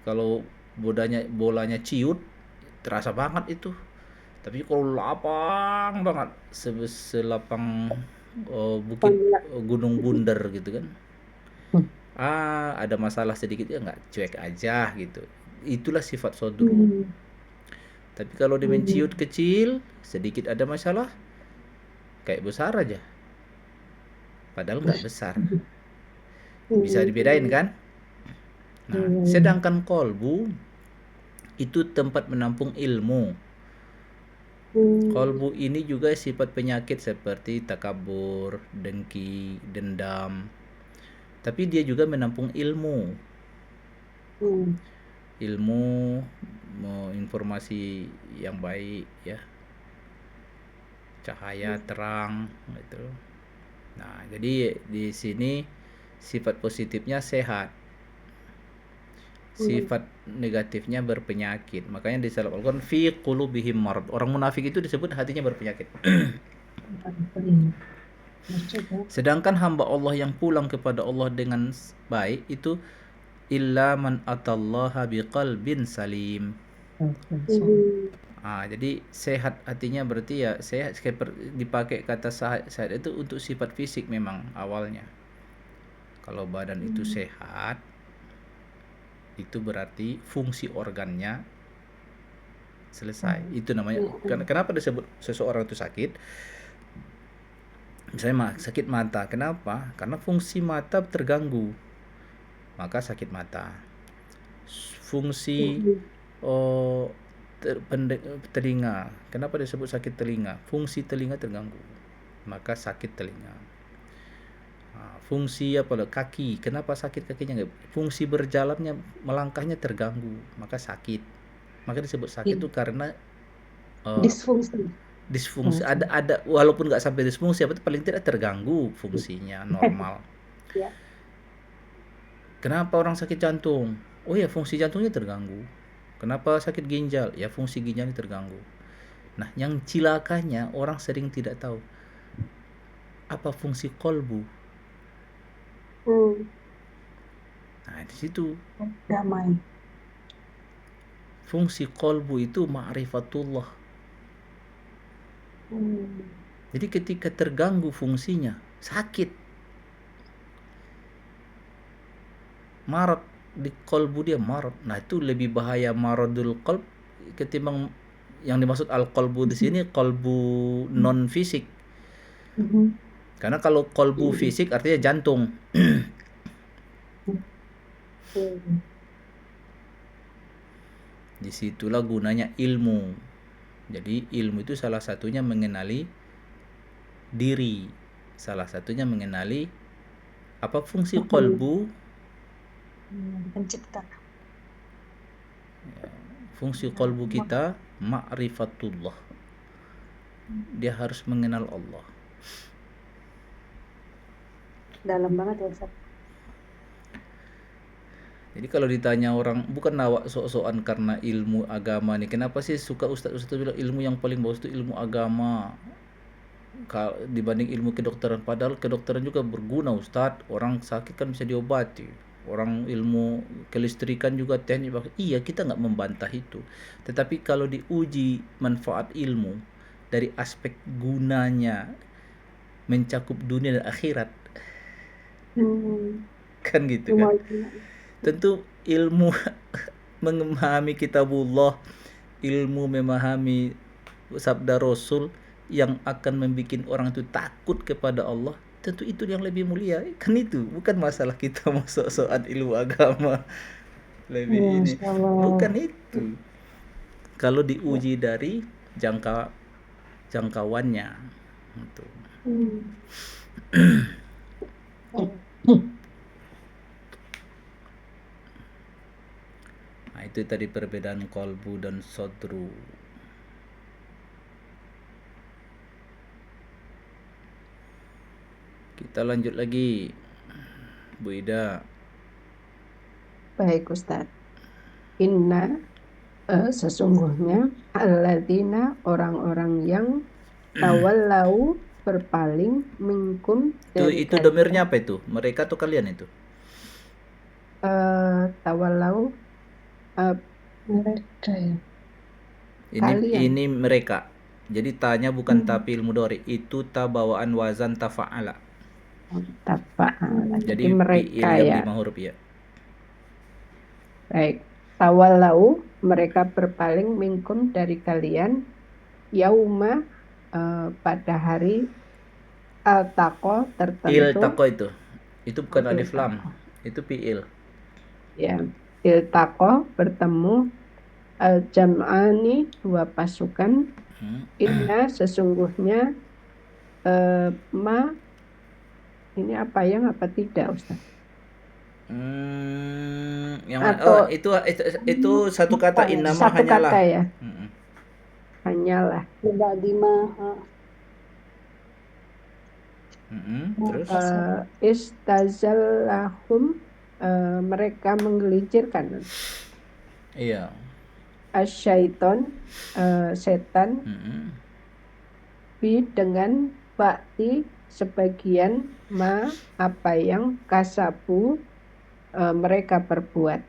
kalau bolanya ciut, terasa banget itu. Tapi kalau lapang banget, selapang bukit Gunung Bunder gitu kan, ada masalah sedikit ya nggak, cuek aja gitu. Itulah sifat sadru. Tapi kalau dia menciut kecil, sedikit ada masalah, kayak besar aja, padahal nggak besar. Bisa dibedain kan? Nah, sedangkan kolbu itu tempat menampung ilmu. Kolbu ini juga sifat penyakit seperti takabur, dengki, dendam. Tapi dia juga menampung ilmu. Ilmu, informasi yang baik, ya. Cahaya terang gitu. Nah, jadi di sini sifat positifnya sehat. Sifat negatifnya berpenyakit. Makanya di dalam Al-Quran fi qulubihim marad. Orang munafik itu disebut hatinya berpenyakit. Sedangkan hamba Allah yang pulang kepada Allah dengan baik itu illa man atallaha biqalbin salim. Jadi sehat hatinya berarti ya sehat, dipakai kata sehat itu untuk sifat fisik memang awalnya. Kalau badan itu sehat, itu berarti fungsi organnya selesai. Itu namanya. Kenapa disebut seseorang itu sakit? Misalnya sakit mata. Kenapa? Karena fungsi mata terganggu, maka sakit mata. Fungsi telinga. Kenapa disebut sakit telinga? Fungsi telinga terganggu, maka sakit telinga. Fungsi kaki, kenapa sakit kakinya? Fungsi berjalannya, melangkahnya terganggu, maka sakit. Maka disebut sakit itu karena disfungsi. Ada walaupun nggak sampai disfungsi, itu paling tidak terganggu fungsinya normal. Kenapa orang sakit jantung? Oh ya, fungsi jantungnya terganggu. Kenapa sakit ginjal? Ya, fungsi ginjalnya terganggu. Nah, yang cilakanya orang sering tidak tahu apa fungsi kolbu. Nah, di situ Damai. fungsi kolbu itu ma'rifatullah. Jadi ketika terganggu fungsinya, sakit. Marad di kolbu dia marad. Nah, itu lebih bahaya maradul qalb ketimbang yang dimaksud al-qalbu di sini kolbu non fisik. Karena kalau kolbu fisik artinya jantung. Disitulah gunanya ilmu. Jadi ilmu itu salah satunya mengenali diri, salah satunya mengenali apa fungsi kolbu. Pencipta. Fungsi kolbu kita ma'rifatullah. Dia harus mengenal Allah. Dalam banget ya Ustaz. Jadi kalau ditanya orang, bukan nawak sok-sokan karena ilmu agama nih, kenapa sih suka ustaz-ustaz bilang ilmu yang paling bagus itu ilmu agama dibanding ilmu kedokteran? Padahal kedokteran juga berguna Ustaz, orang sakit kan bisa diobati, orang ilmu kelistrikan juga teknik. Iya, kita nggak membantah itu, tetapi kalau diuji manfaat ilmu dari aspek gunanya mencakup dunia dan akhirat, kan gitu kan. Tentu ilmu memahami kitabullah, ilmu memahami sabda Rasul yang akan membuat orang itu takut kepada Allah, tentu itu yang lebih mulia. Kan itu bukan masalah kita sok-sokan ilmu agama lebih ini, bukan itu. Kalau diuji dari jangkauannya gitu. Nah, itu tadi perbedaan kolbu dan sodru. Kita lanjut lagi, Bu Ida. Baik Ustaz. Inna sesungguhnya alladzina orang-orang yang tawallau berpaling minkum dari Itu domirnya apa itu? Mereka atau kalian itu? Tawallau Mereka ya. kalian. Ini mereka. Jadi tanya bukan tapil mudhari, itu ta bawaan wazan tafa'ala. Tafa'ala. Jadi mereka fi'il ya. yang 5 huruf ya. Baik. Tawallau mereka berpaling minkum dari kalian yauma pada hari al-taqa tertentu. Il-taqa itu bukan alif lam, itu fi'il. Ya, il-taqa bertemu al-jam'ani dua pasukan. Inna sesungguhnya ma ini apa yang apa tidak Ustaz? Atau itu satu kata innama satu hanyalah. Kata ya. Hanyalah. Terus istazallahum mereka menggelincirkan. Iya. Asyaiton setan bi dengan bakti sebagian ma apa yang kasabu mereka perbuat.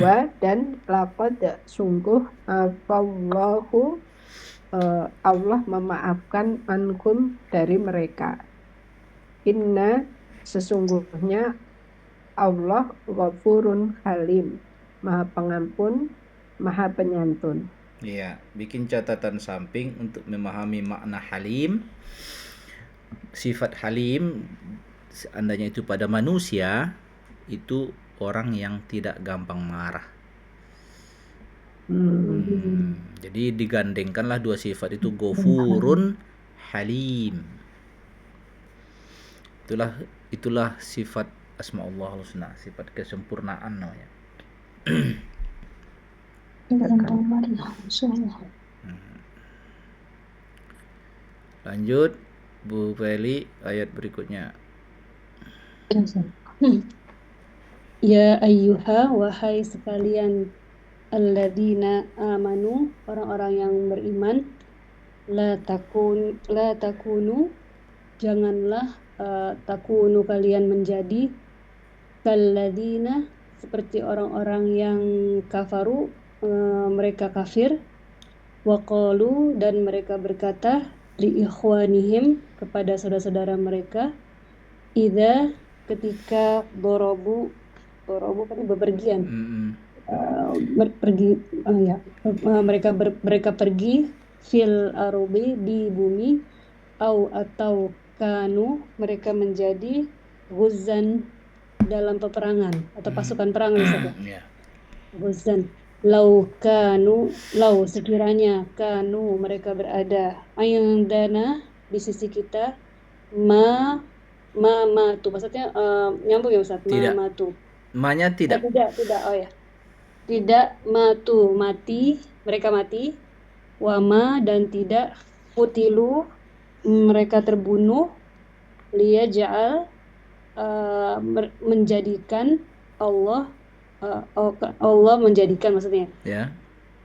Wa dan laqad sungguh Allahu Allah memaafkan ankum dari mereka. Inna sesungguhnya Allah Ghafurun Halim, Maha Pengampun, Maha Penyantun. Iya, bikin catatan samping untuk memahami makna halim. Sifat halim seandainya itu pada manusia, itu orang yang tidak gampang marah. Jadi digandengkanlah dua sifat itu, Ghafurun Halim. Itulah sifat Asmaullah Husna, sifat kesempurnaan namanya. Lanjut Bu Feli, ayat berikutnya. Ya ayyuha wahai sekalian alladzina amanu, orang-orang yang beriman, la takunu, janganlah takunu kalian menjadi kalladzina, seperti orang-orang yang kafaru, mereka kafir, waqalu, dan mereka berkata, li ikhwanihim, kepada saudara-saudara mereka, idza, ketika dorobu kan bepergian, pergi, mereka pergi fil arobi, di bumi, atau kanu, mereka menjadi ghuzzan, dalam peperangan atau pasukan perang, Ya. ghuzzan. Lau sekiranya kanu, mereka berada, ayandana, di sisi kita, matu, maksudnya nyambung ya Ustaz, Tidak. matu. Ma-nya tidak. Tidak, oh ya. Tidak matu, mati, mereka mati. Wama, dan tidak kutilu, mereka terbunuh. Liyaj'al, menjadikan Allah, Allah menjadikan, maksudnya. Ya.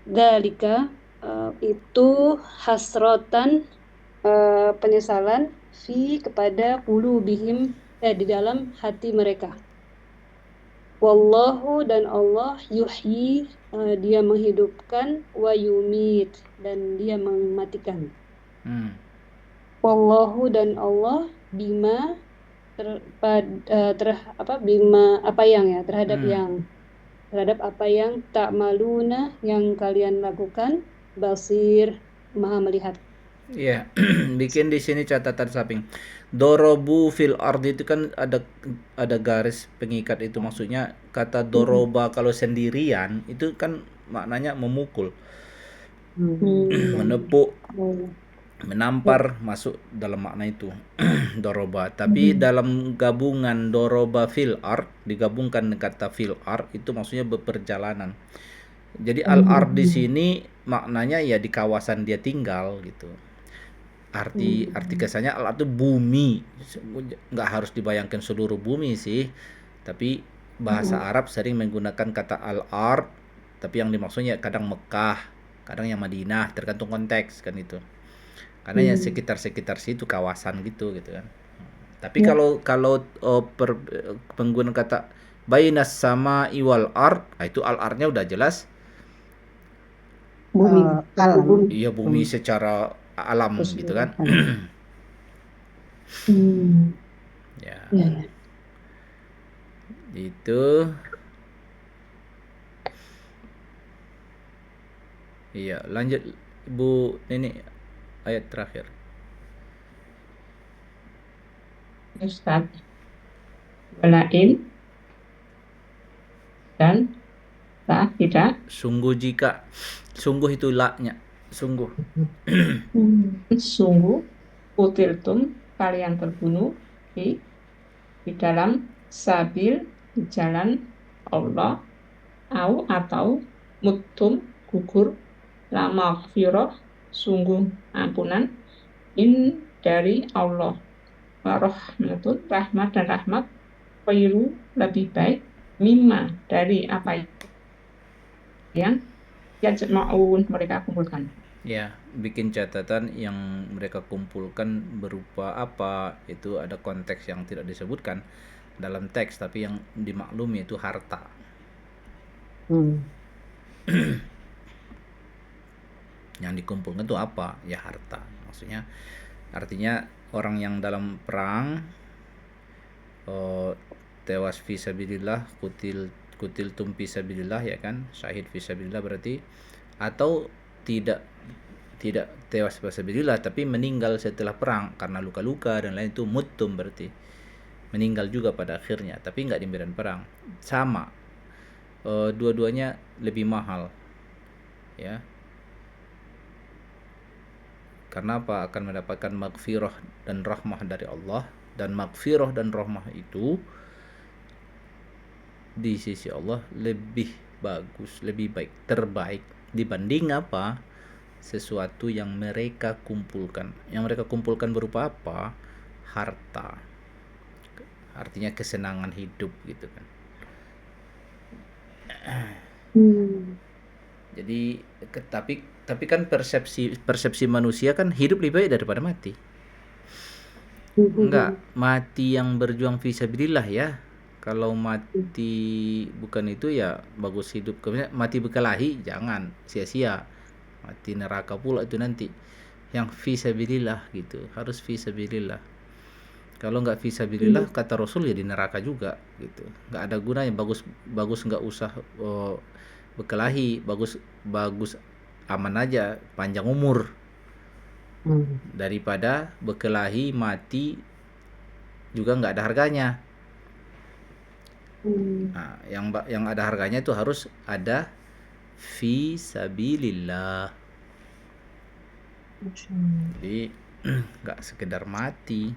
Dzalika, itu hasrotan, penyesalan, kepada qulubihim, di dalam hati mereka. Wallahu, dan Allah, yuhyi, dia menghidupkan, wa yumit, dan dia mematikan. Wallahu, dan Allah, bima, terhadap apa yang ta'maluna, yang kalian lakukan, basir, maha melihat. Ya, bikin di sini catatan samping. Dorobu fil ardi itu kan ada garis pengikat, itu maksudnya kata doroba kalau sendirian itu kan maknanya memukul, menepuk, menampar, masuk dalam makna itu doroba. Tapi dalam gabungan doroba fil ard, digabungkan dengan kata fil ard, itu maksudnya berperjalanan. Jadi al ard di sini maknanya ya di kawasan dia tinggal gitu. Arti kesannya al ard itu bumi, nggak harus dibayangkan seluruh bumi sih, tapi bahasa Arab sering menggunakan kata al ard, tapi yang dimaksudnya kadang Mekah, kadang yang Madinah, tergantung konteks kan itu. Karena ya sekitar situ kawasan gitu kan. Tapi kalau penggunaan kata bainas sama iwal ard, itu al ardnya udah jelas Bumi, alam. iya, bumi secara alam gitu kan. Ya. Itu. Iya, lanjut Bu Nini, ayat terakhir. Ustaz, walain, dan tak tidak, Sungguh jika, sungguh itu la-nya, sungguh. sungguh kutiltum, kalian terbunuh di dalam sabil, di jalan Allah, atau mutum, gugur, la maghfirah, sungguh ampunan, dari Allah, warahmatun, rahmat dan rahmat, khairu, lebih baik, mimma, dari apa yang yajma'un, mereka kumpulkan. Ya, bikin catatan yang mereka kumpulkan berupa apa, itu ada konteks yang tidak disebutkan dalam teks, tapi yang dimaklumi itu harta. Yang dikumpulkan itu apa? Ya harta. Maksudnya, artinya orang yang dalam perang tewas fisabilillah, kutiltum fisabilillah, ya kan, syahid fisabilillah berarti, atau tidak tewas fisabilillah tapi meninggal setelah perang karena luka-luka dan lain, itu mutum, berarti meninggal juga pada akhirnya tapi nggak di medan perang. Sama, dua-duanya lebih mahal ya, karena apa? Akan mendapatkan maghfirah dan rahmah dari Allah, dan maghfirah dan rahmah itu di sisi Allah lebih bagus, lebih baik, terbaik dibanding apa? Sesuatu yang mereka kumpulkan. Yang mereka kumpulkan berupa apa? Harta. Artinya kesenangan hidup gitu kan. Jadi tapi kan persepsi manusia kan hidup lebih baik daripada mati. Enggak, mati yang berjuang fisabilillah ya. Kalau mati bukan itu ya bagus hidup. Kemudian mati berkelahi jangan, sia-sia. Mati neraka pula itu nanti. Yang fisabilillah gitu, harus fisabilillah. Kalau nggak fisabilillah kata Rasul ya di neraka juga gitu. Nggak ada gunanya, bagus nggak usah berkelahi, bagus aman aja, panjang umur daripada berkelahi mati juga nggak ada harganya. Nah, yang ada harganya itu harus ada fisabilillah. Jadi nggak sekedar mati.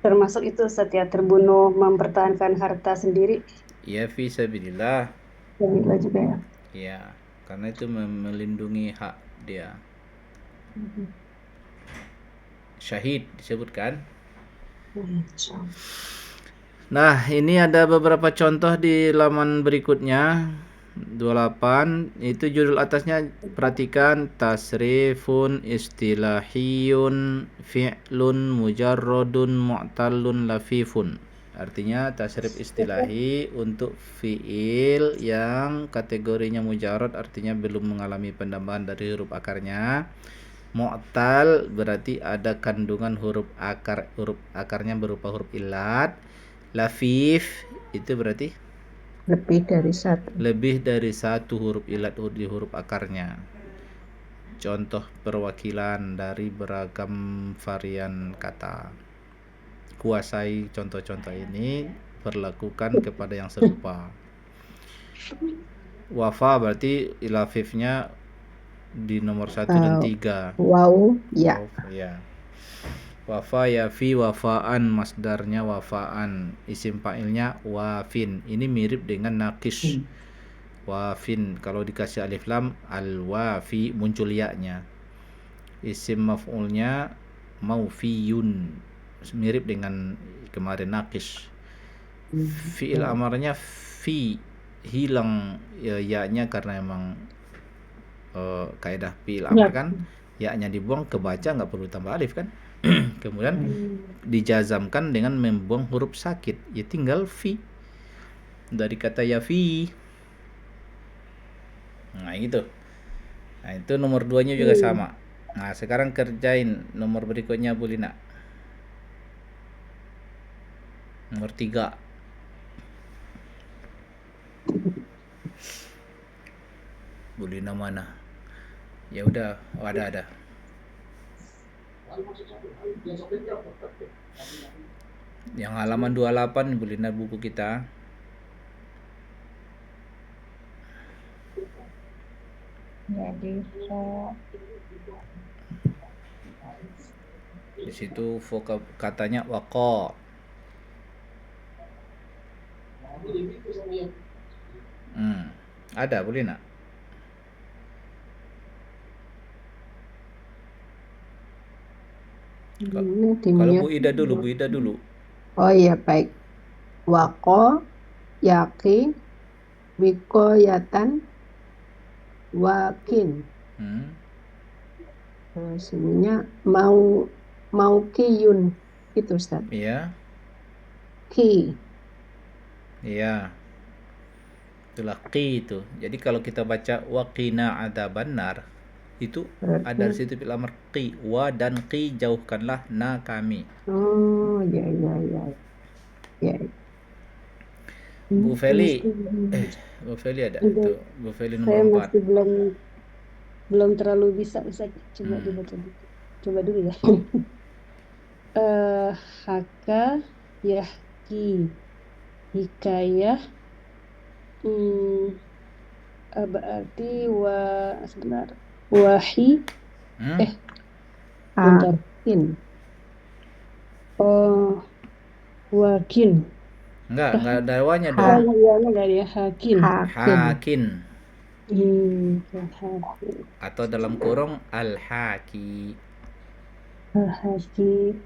Termasuk itu Ustadz ya, terbunuh mempertahankan harta sendiri. Ya fisabilillah. Alhamdulillah juga ya. Ya, karena itu melindungi hak dia. Syahid disebutkan. Nah, ini ada beberapa contoh di laman berikutnya 28. Itu judul atasnya, perhatikan, tasrifun istilahiyun fi'lun mujarrodun mu'tallun lafifun. Artinya tasrif istilahi untuk fi'il yang kategorinya mujarrad, artinya belum mengalami penambahan dari huruf akarnya. Mu'tal berarti ada kandungan huruf akarnya berupa huruf illat. Lafif itu berarti lebih dari satu huruf illat di huruf akarnya. Contoh perwakilan dari beragam varian kata. Kuasai contoh-contoh ini, perlakukan kepada yang serupa. Wafa berarti lafifnya di nomor 1 dan 3. Wow, ya. Ya. Wafa yafi wafaan, masdarnya wafaan, isim fa'ilnya wafin. Ini mirip dengan nakis. Wafin kalau dikasih alif lam al-wafi muncul ya-nya. Isim maf'ulnya maufiyun, mirip dengan kemarin nakis. Fi'il amarnya fi, hilang ya-nya karena emang kaidah fi'il amar kan ya-nya dibuang, kebaca nggak perlu tambah alif kan. Kemudian dijazamkan dengan membuang huruf sakit, ya tinggal fi dari kata yafi. Nah gitu. Nah itu nomor 2-nya juga sama. Nah sekarang kerjain nomor berikutnya Bu Lina. Nomor 3. Bu Lina mana? Ya udah, ada. Yang halaman 28 Bu Lina, buku kita. Jadi di situ vokab katanya waqa. Ada Bu Lina? Kalau Bu Ida dulu. Oh iya, baik. Waqo, yaqi, wikoyatan, wakin. Sebenarnya mau kiyun gitu Ustaz. Iya. Ki. Iya. Itulah qi itu. Jadi kalau kita baca waqina adzabannar, itu ada di situ fi'il amr qi, wa dan qi jauhkanlah na kami. Oh ya. Bu Feli ada itu. Bu Feli Saya nomor 4. masih belum terlalu bisa Ustaz. Coba dibaca dulu. Coba dulu ya. Haka, yahki, hikayah, berarti sebentar, wahi, bentar. Oh, wakin. Enggak ada wanya dong. Enggak ada hakin. Hakin. Hakin. Atau dalam kurung al-haki. Al-haki.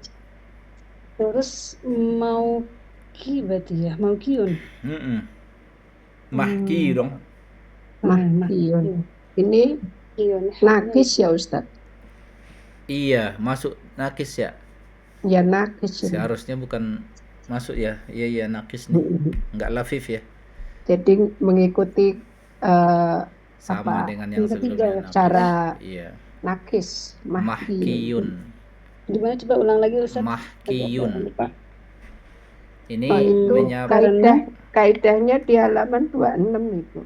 Terus mau Ki berarti ya, Maukiun. Mm-mm. Mahki dong. Mahkiyun. Ini Kiun. nakis ya Ustaz? Iya, masuk nakis ya. Ya nakis ini. Seharusnya bukan masuk ya. Iya nakis nih. Enggak lafif ya. Jadi mengikuti Sama apa, dengan yang yang ketiga sebelumnya. ya. Nakis. cara Iya. nakis, mahkiyun. Mahkiyun. Gimana coba ulang lagi Ustaz? Mahkiyun. Agak lupa. Ini Oh, itu menyapa. kaidahnya di halaman 26 itu.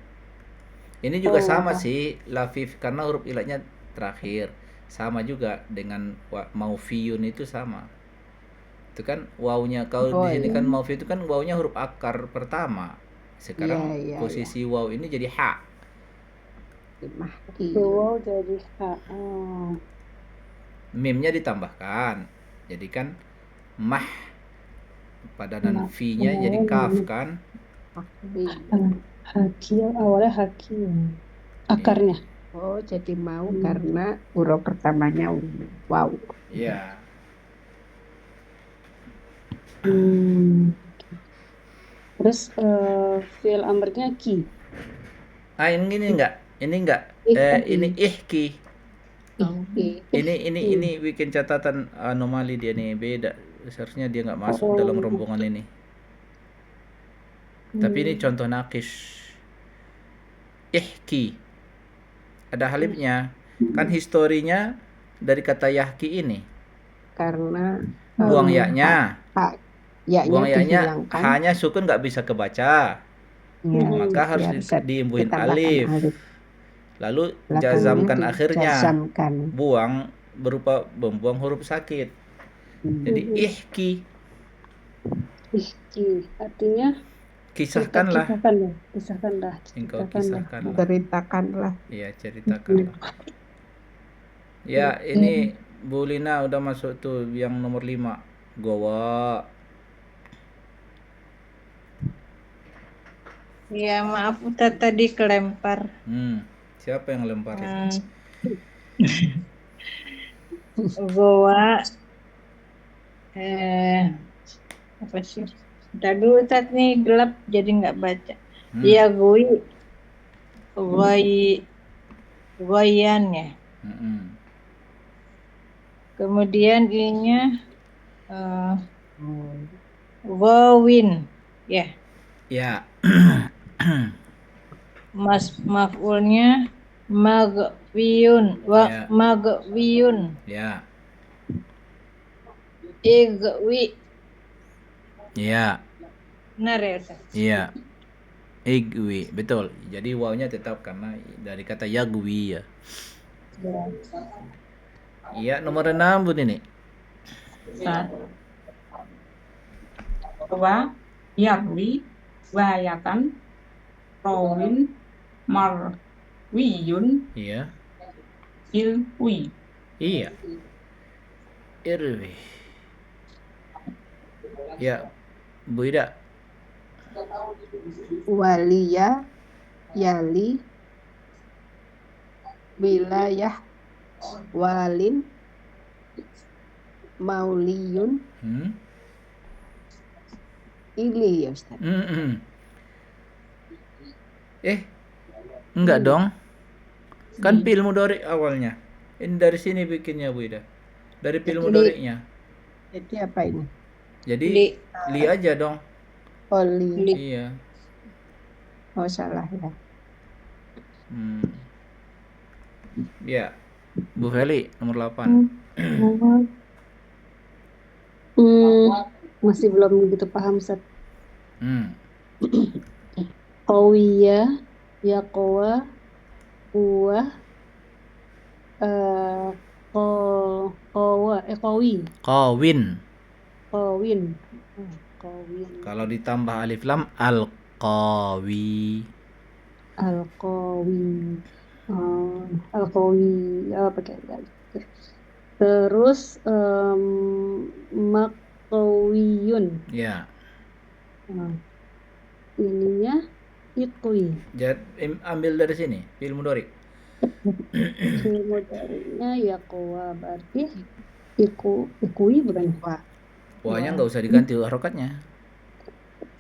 Ini juga Oh. sama sih lafif karena huruf ilatnya terakhir. Sama juga dengan maufiyun itu sama. Itu kan wawunya kalau Oh, di sini iya. kan maufi itu kan wawunya huruf akar pertama. Sekarang Iya, posisi waw ini jadi ha. Mahkiyun. Wow, jadi oh. Mimnya ditambahkan. Jadi kan mah padanan fi-nya jadi kaf kan. Hakim, awalnya hakim. Akarnya. Oh, jadi mau karena huruf pertamanya wow. Iya. Terus fi'il amrnya ki. Ah ini enggak. Ini ihki. Oke. Ini bikin catatan anomali dia nih, beda. Seharusnya dia nggak masuk dalam rombongan ini. Tapi ini contoh nakis. Ihki. Ada halifnya. Kan historinya dari kata yahki ini. Karena Buang yaknya. Buang yaknya, dihilangkan. hanya sukun nggak bisa kebaca. Ya, Maka harus bisa diimbuhin ditambahkan alif. Lalu jazamkan akhirnya. Jazamkan. Buang berupa membuang huruf sakit. Jadi ihki. Ihki. Artinya Kisahkanlah. Kisahkanlah. Engkau kisahkanlah. Ceritakanlah. Iya, ceritakanlah. Ya, ini Bu Lina udah masuk tuh yang nomor 5. Gowa. Ya maaf Ustaz tadi kelempar. Siapa yang lempar itu? Goa. Apa sih? Udah dulu Ustaz nih gelap jadi nggak baca. Ya goi. Goyan ya. Kemudian ininya wawin ya. Ya. Maf'ulnya magwiyun Ya. magwiyun Ya. igwi. Ya. Benar ya Ustaz? Iya. Igwi, betul. Jadi wawnya tetap karena dari kata yagwi ya. Iya, nomor 6 Bu Nini. Wa yagwi wayatan rawin marwiyun Iya. ilwi. Iya. Irwi. Ya, Bu Ida. Waliya yali wilayah walin mauliyun ili ya Ustaz. Enggak dong. Kan fi'il mudhari awalnya. Ini dari sini bikinnya Bu Ida. Dari fi'il mudhari'nya. Jadi apa ini? Jadi li aja dong. Oh, li. Iya. Oh, salah ya. Ya. Bu Feli nomor 8. Masih belum begitu paham Ustaz. Qawiya, yaqwa, quwwah, qawi. Qawin. Qawin. Kalau ditambah alif lam al-qawi. Al-qawi. Al-qawi. Pakai alif. Terus maqawiyun. Ya. Ininya iqwi. Jadi ambil dari sini fi'il mudhari. Fi'il mudhari'nya yaqwa berarti iqwi bukan? Wahnya nggak usah diganti harokatnya.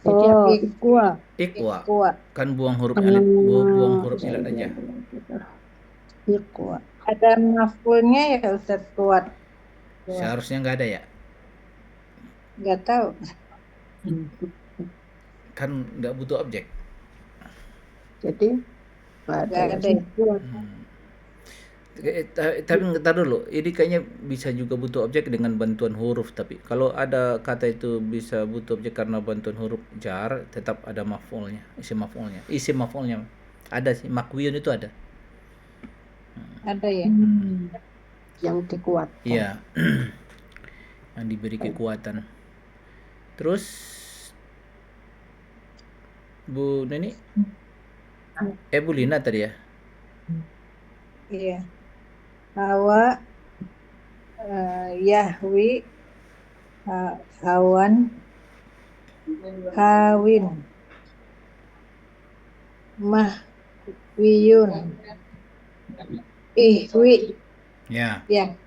Jadi Oh, ik- iqwa. Iqwa. kuat. Kan buang huruf alif, buang huruf ilat aja. Iqwa. Ada mafulnya ya Ustaz, kuat. Kuat. Seharusnya nggak ada ya. Nggak tahu. Kan nggak butuh objek. Jadi nggak ada Nggak ya. ada ya. Tapi ntar dulu, ini kayaknya bisa juga butuh objek dengan bantuan huruf. Tapi kalau ada kata itu bisa butuh objek karena bantuan huruf jar, tetap ada maf'ulnya, isim maf'ulnya. Isim maf'ulnya ada sih, makwiyun itu ada. Ada ya. Yang dikuatkan. Iya. Yang diberi kekuatan. Terus Bu Neni, Bu Lina tadi ya. Iya. Hawa, Yahwi, Hawan, Hawin, Mahwiyun, Ihwi. Ya, Ya.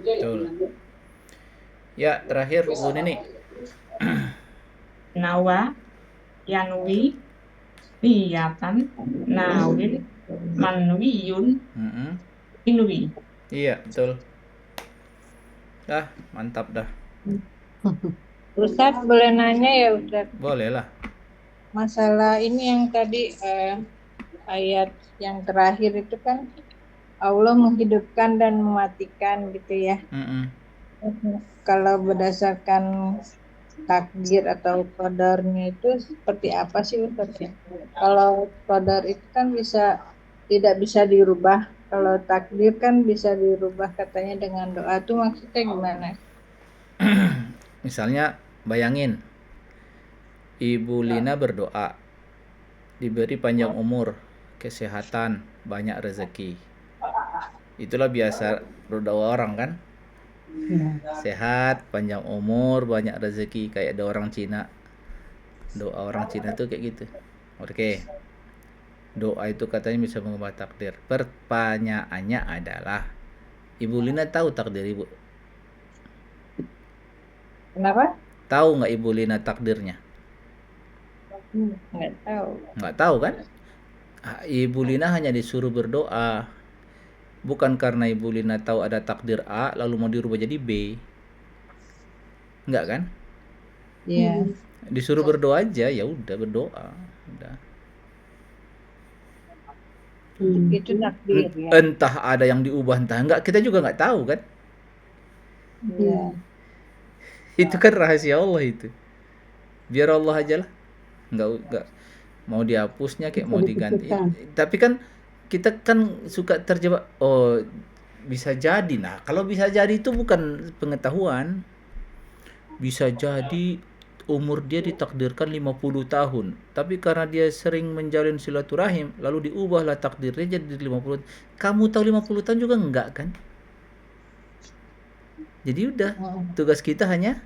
betul. Ya, terakhir Bu Neni. Nawa, yanwi, wiyatan, nawin, manwiyun, Mm-mm. inwi. Iya, betul. Dah, mantap dah. Ustaz boleh nanya ya Ustaz, Boleh lah. masalah ini yang tadi ayat yang terakhir itu kan Allah menghidupkan dan mematikan gitu ya. Mm-mm. Kalau berdasarkan takdir atau qadarnya itu seperti apa sih Ustaz ya? Kalau qadar itu kan tidak bisa dirubah. Kalau takdir kan bisa dirubah katanya dengan doa. Itu maksudnya gimana? Misalnya, bayangin Ibu Lina berdoa, diberi panjang umur, kesehatan, banyak rezeki. Itulah biasa berdoa orang kan? Sehat, panjang umur, banyak rezeki. Kayak ada orang Cina. Doa orang Cina tuh kayak gitu. Oke. Doa itu katanya bisa mengubah takdir. Pertanyaannya adalah, Ibu Lina tahu takdir Ibu? Kenapa? Tahu nggak Ibu Lina takdirnya? Nggak tahu. Nggak tahu kan? Ibu Lina hanya disuruh berdoa. Bukan karena Ibu Lina tahu ada takdir A lalu mau dirubah jadi B. Enggak kan? Iya. Disuruh berdoa aja, ya udah berdoa. Udah. Itu takdir ya. Entah ada yang diubah entah enggak, kita juga nggak tahu kan? Iya. Itu kan rahasia Allah itu. Biar Allah aja lah. Enggak mau dihapusnya kayak mau diganti. Tapi kan kita kan suka terjebak, oh bisa jadi. Nah, kalau bisa jadi itu bukan pengetahuan. Bisa jadi umur dia ditakdirkan 50 tahun. Tapi karena dia sering menjalin silaturahim, lalu diubahlah takdirnya jadi 50. Kamu tahu 50 tahun juga enggak kan? Jadi udah, tugas kita hanya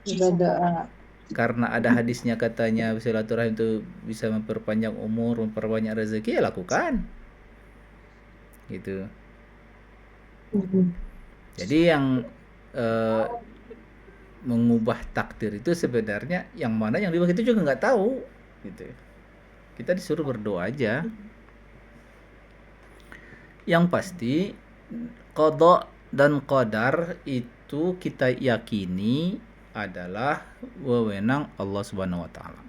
Berdoa. karena ada hadisnya katanya silaturahim itu bisa memperpanjang umur, memperbanyak rezeki, ya lakukan. Gitu. Jadi yang mengubah takdir itu sebenarnya yang mana yang diubah itu juga nggak tahu gitu. Kita disuruh berdoa aja. Yang pasti qada dan qadar itu kita yakini adalah wewenang Allah Subhanahu wa taala.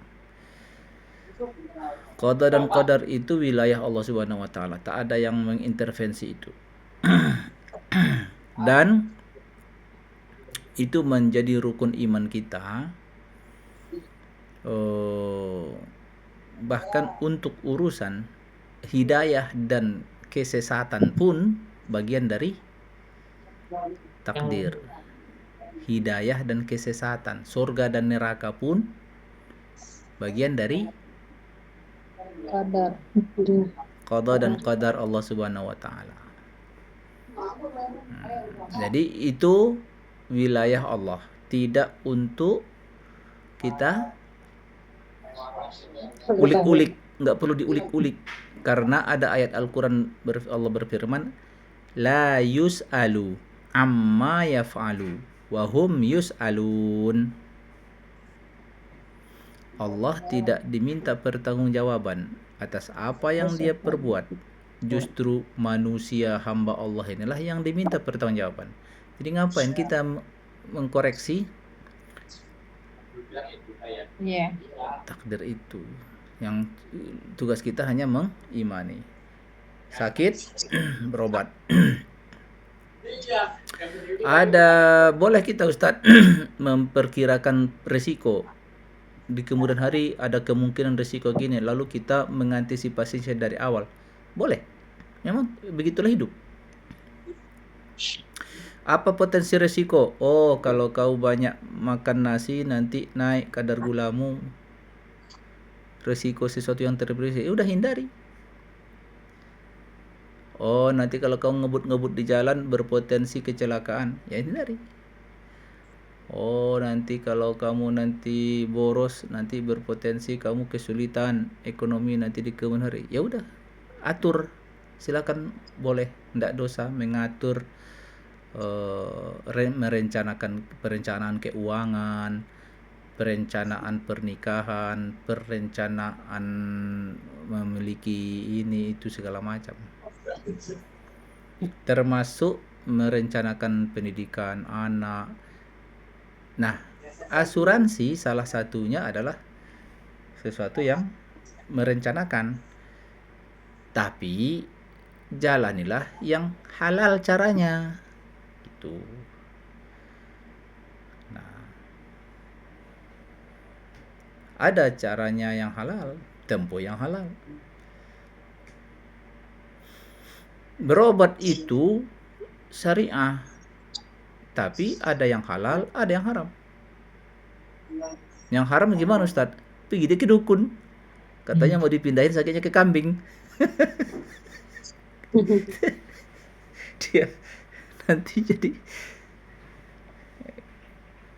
Qada dan qadar itu wilayah Allah Subhanahu wa taala, tak ada yang mengintervensi itu. Dan itu menjadi rukun iman kita. Bahkan untuk urusan hidayah dan kesesatan pun bagian dari takdir. Hidayah dan kesesatan, surga dan neraka pun bagian dari Qadar. qada dan qadar Allah Subhanahu wa taala. Jadi itu wilayah Allah, tidak untuk kita ulik-ulik, nggak perlu diulik-ulik, karena ada ayat Al-Quran Allah berfirman, la yus'alu amma yaf'alu wa hum yus'alun. Allah tidak diminta pertanggungjawaban atas apa yang dia perbuat. Justru manusia hamba Allah inilah yang diminta pertanggungjawaban. Jadi ngapain kita mengkoreksi Iya. takdir itu? Yang tugas kita hanya mengimani. Sakit berobat. Boleh kita Ustadz memperkirakan risiko di kemudian hari, ada kemungkinan risiko gini, lalu kita mengantisipasinya dari awal. Boleh. Memang begitulah hidup. Apa potensi risiko? Oh, kalau kau banyak makan nasi nanti naik kadar gulamu. Risiko sesuatu yang terprediksi, udah hindari. Oh, nanti kalau kau ngebut-ngebut di jalan berpotensi kecelakaan, ya hindari. Oh, nanti kalau kamu nanti boros, nanti berpotensi kamu kesulitan ekonomi nanti di kemudian hari. Ya udah, atur. Silakan, boleh, tidak dosa mengatur, merencanakan perencanaan keuangan, perencanaan pernikahan, perencanaan memiliki ini itu segala macam. Termasuk merencanakan pendidikan anak. Nah, asuransi salah satunya adalah sesuatu yang merencanakan. Tapi jalanilah yang halal caranya. Itu. Nah, ada caranya yang halal, tempo yang halal. Berobat itu syariah. Tapi ada yang halal, ada yang haram. Yang haram gimana Ustadz? Pergi dia ke dukun. Katanya mau dipindahin sakitnya ke kambing. Dia nanti jadi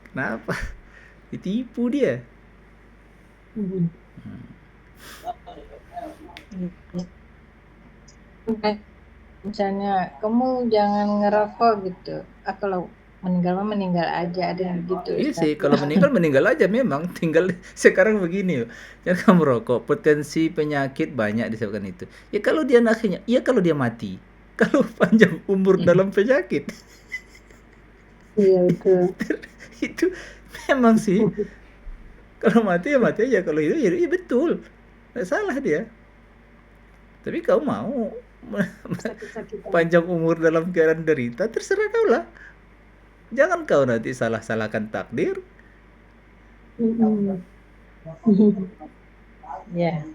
kenapa? Ditipu dia. Misalnya kamu jangan ngerokok gitu. Kalau meninggal aja, ada yang gitu. Iya sih, kalau meninggal aja memang. Tinggal sekarang begini, jangan merokok, potensi penyakit banyak disebabkan itu. Ya kalau dia akhirnya, ya kalau dia mati, kalau panjang umur dalam penyakit. Iya betul. Itu memang sih. Kalau mati ya mati aja, kalau hidup ya betul. Nggak salah dia. Tapi kau mau panjang umur dalam keadaan derita, terserah kau lah. Jangan kau nanti salah-salahkan takdir. Ya.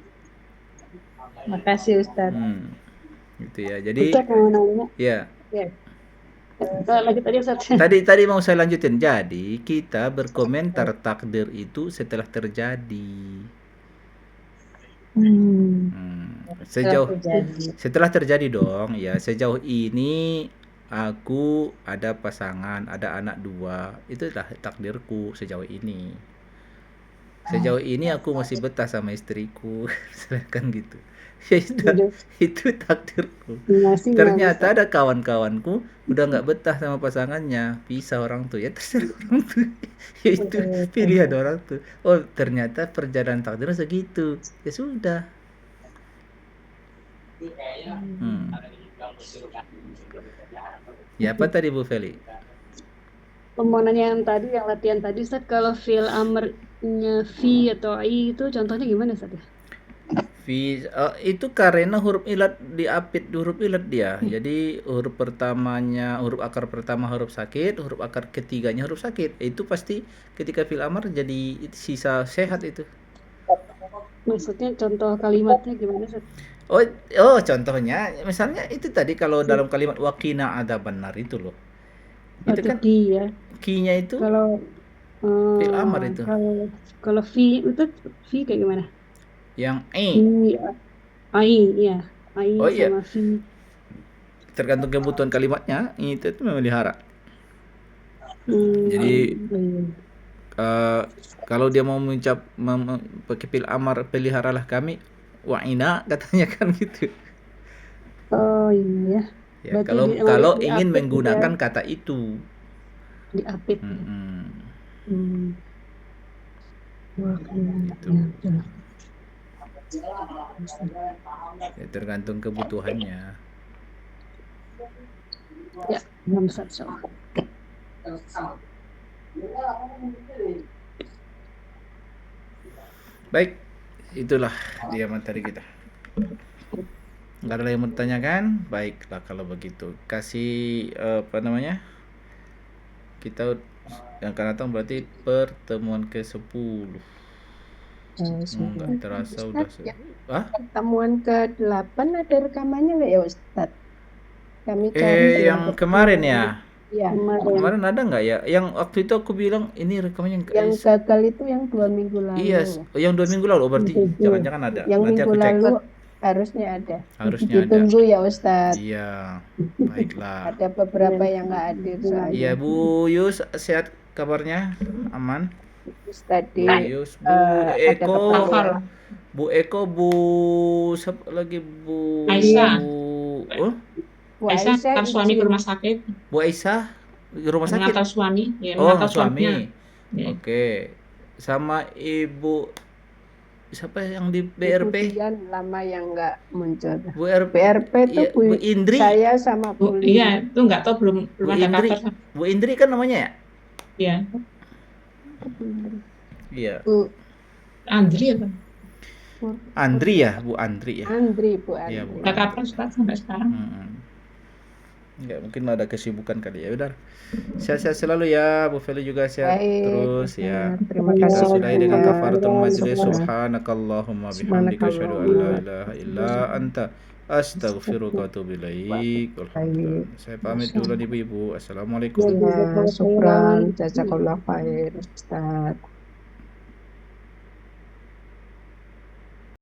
Makasih Ustadz. Gitu ya. Jadi Ustadz mau nanya. Ya. Lanjut aja Ustadz. Tadi mau saya lanjutin. Jadi kita berkomentar takdir itu setelah terjadi. Setelah terjadi dong. Ya, sejauh ini aku ada pasangan, ada anak 2. Itulah takdirku sejauh ini. Sejauh ini aku masih betah sama istriku. Misalkan gitu. Ya itu takdirku. Ternyata ada kawan-kawanku udah nggak betah sama pasangannya, pisah orang tuh. Ya terserah orang tuh. Ya itu pilihan orang tuh. Oh, ternyata perjalanan takdirnya segitu. Ya sudah. Ya apa tadi Bu Feli? Mau nanya yang tadi, yang latihan tadi Ustaz, kalau fi'il amrnya fi atau i itu contohnya gimana Ustaz ya? Itu karena huruf ilat diapit huruf ilat dia. Jadi huruf pertamanya, huruf akar pertama huruf sakit, huruf akar ketiganya huruf sakit. Itu pasti ketika fi'il amr jadi sisa sehat itu. Maksudnya contoh kalimatnya gimana Ustaz? Oh, contohnya misalnya itu tadi kalau dalam kalimat waqina adzabannar itu loh. Itu kan ki ya. Ki-nya itu kalau fi'il amr itu. Kalau fi itu fi kayak gimana? Yang ai ya. Ai sama fi. Tergantung kebutuhan kalimatnya, itu memelihara. Jadi kalau dia mau mengucap pakai fi'il amr, peliharalah kami, wa'ina katanya kan gitu. Oh iya. Ya, kalau ingin menggunakan ya, kata itu diapit. Itu. Ya, tergantung kebutuhannya. Ya, belum satu. Baik, itulah dia materi kita. Nggak ada yang mau ditanyakan? Baiklah kalau begitu. Kasih apa namanya? Kita yang akan datang berarti pertemuan ke-10. Nggak terasa udah Ustadz, ya, Hah? pertemuan ke-8 ada rekamannya nggak ya Ustadz? Kami cari Yang kemarin ya? ya, Kemarin ada nggak ya? Yang waktu itu aku bilang ini rekamannya yang gagal itu yang 2 minggu lalu. iya, yang 2 minggu lalu. Oh, berarti jangan-jangan ada. Yang Nanti minggu aku cek. lalu harusnya ada. Harusnya ada. Ditunggu ya Ustadz. Iya, baiklah. Ada beberapa yang nggak hadir soalnya. Iya Bu Yus, sehat kabarnya? Aman? Ustadz Bu Yus, Bu ada Eko, keperluan. Bu Eko, Bu siapa lagi Bu Aisyah. Oh, Bu Aisyah Aisyah kan suami ke izin. rumah sakit. Bu Aisyah di rumah sakit. Mengantar suami. Ya, Oh, mengantar suaminya. suami. Ya. Oke. Sama Ibu siapa yang di BRP? Kemudian lama yang nggak muncul. Bu RP. BRP itu Iya, Bu Indri. saya sama Bu Bu, Lili. iya, itu nggak tahu belum Bu ada Indri. kabar. Bu Indri kan namanya ya? Iya. Iya. Bu Andri apa? Andri ya, Bu Andri ya. Andri, Bu Iya, Andri. Bu Nggak kabar Ustaz, sampai sekarang. Ya, mungkin ada kesibukan kali ya. Udah. Sehat-sehat selalu ya, Bu Feli juga sehat Baik, terus ya. terima Kita kasih. sudahi dengan Ustaz. kafaratul majlis. Subhanallah. Subhanakallahumma bihamdika asyhadu an la ilaha illa anta astaghfiruka wa atubu ilaik. Alhamdulillah. Saya pamit dulu ibu-ibu. Assalamualaikum. Ya, syukran, jazakallah khair Ustaz.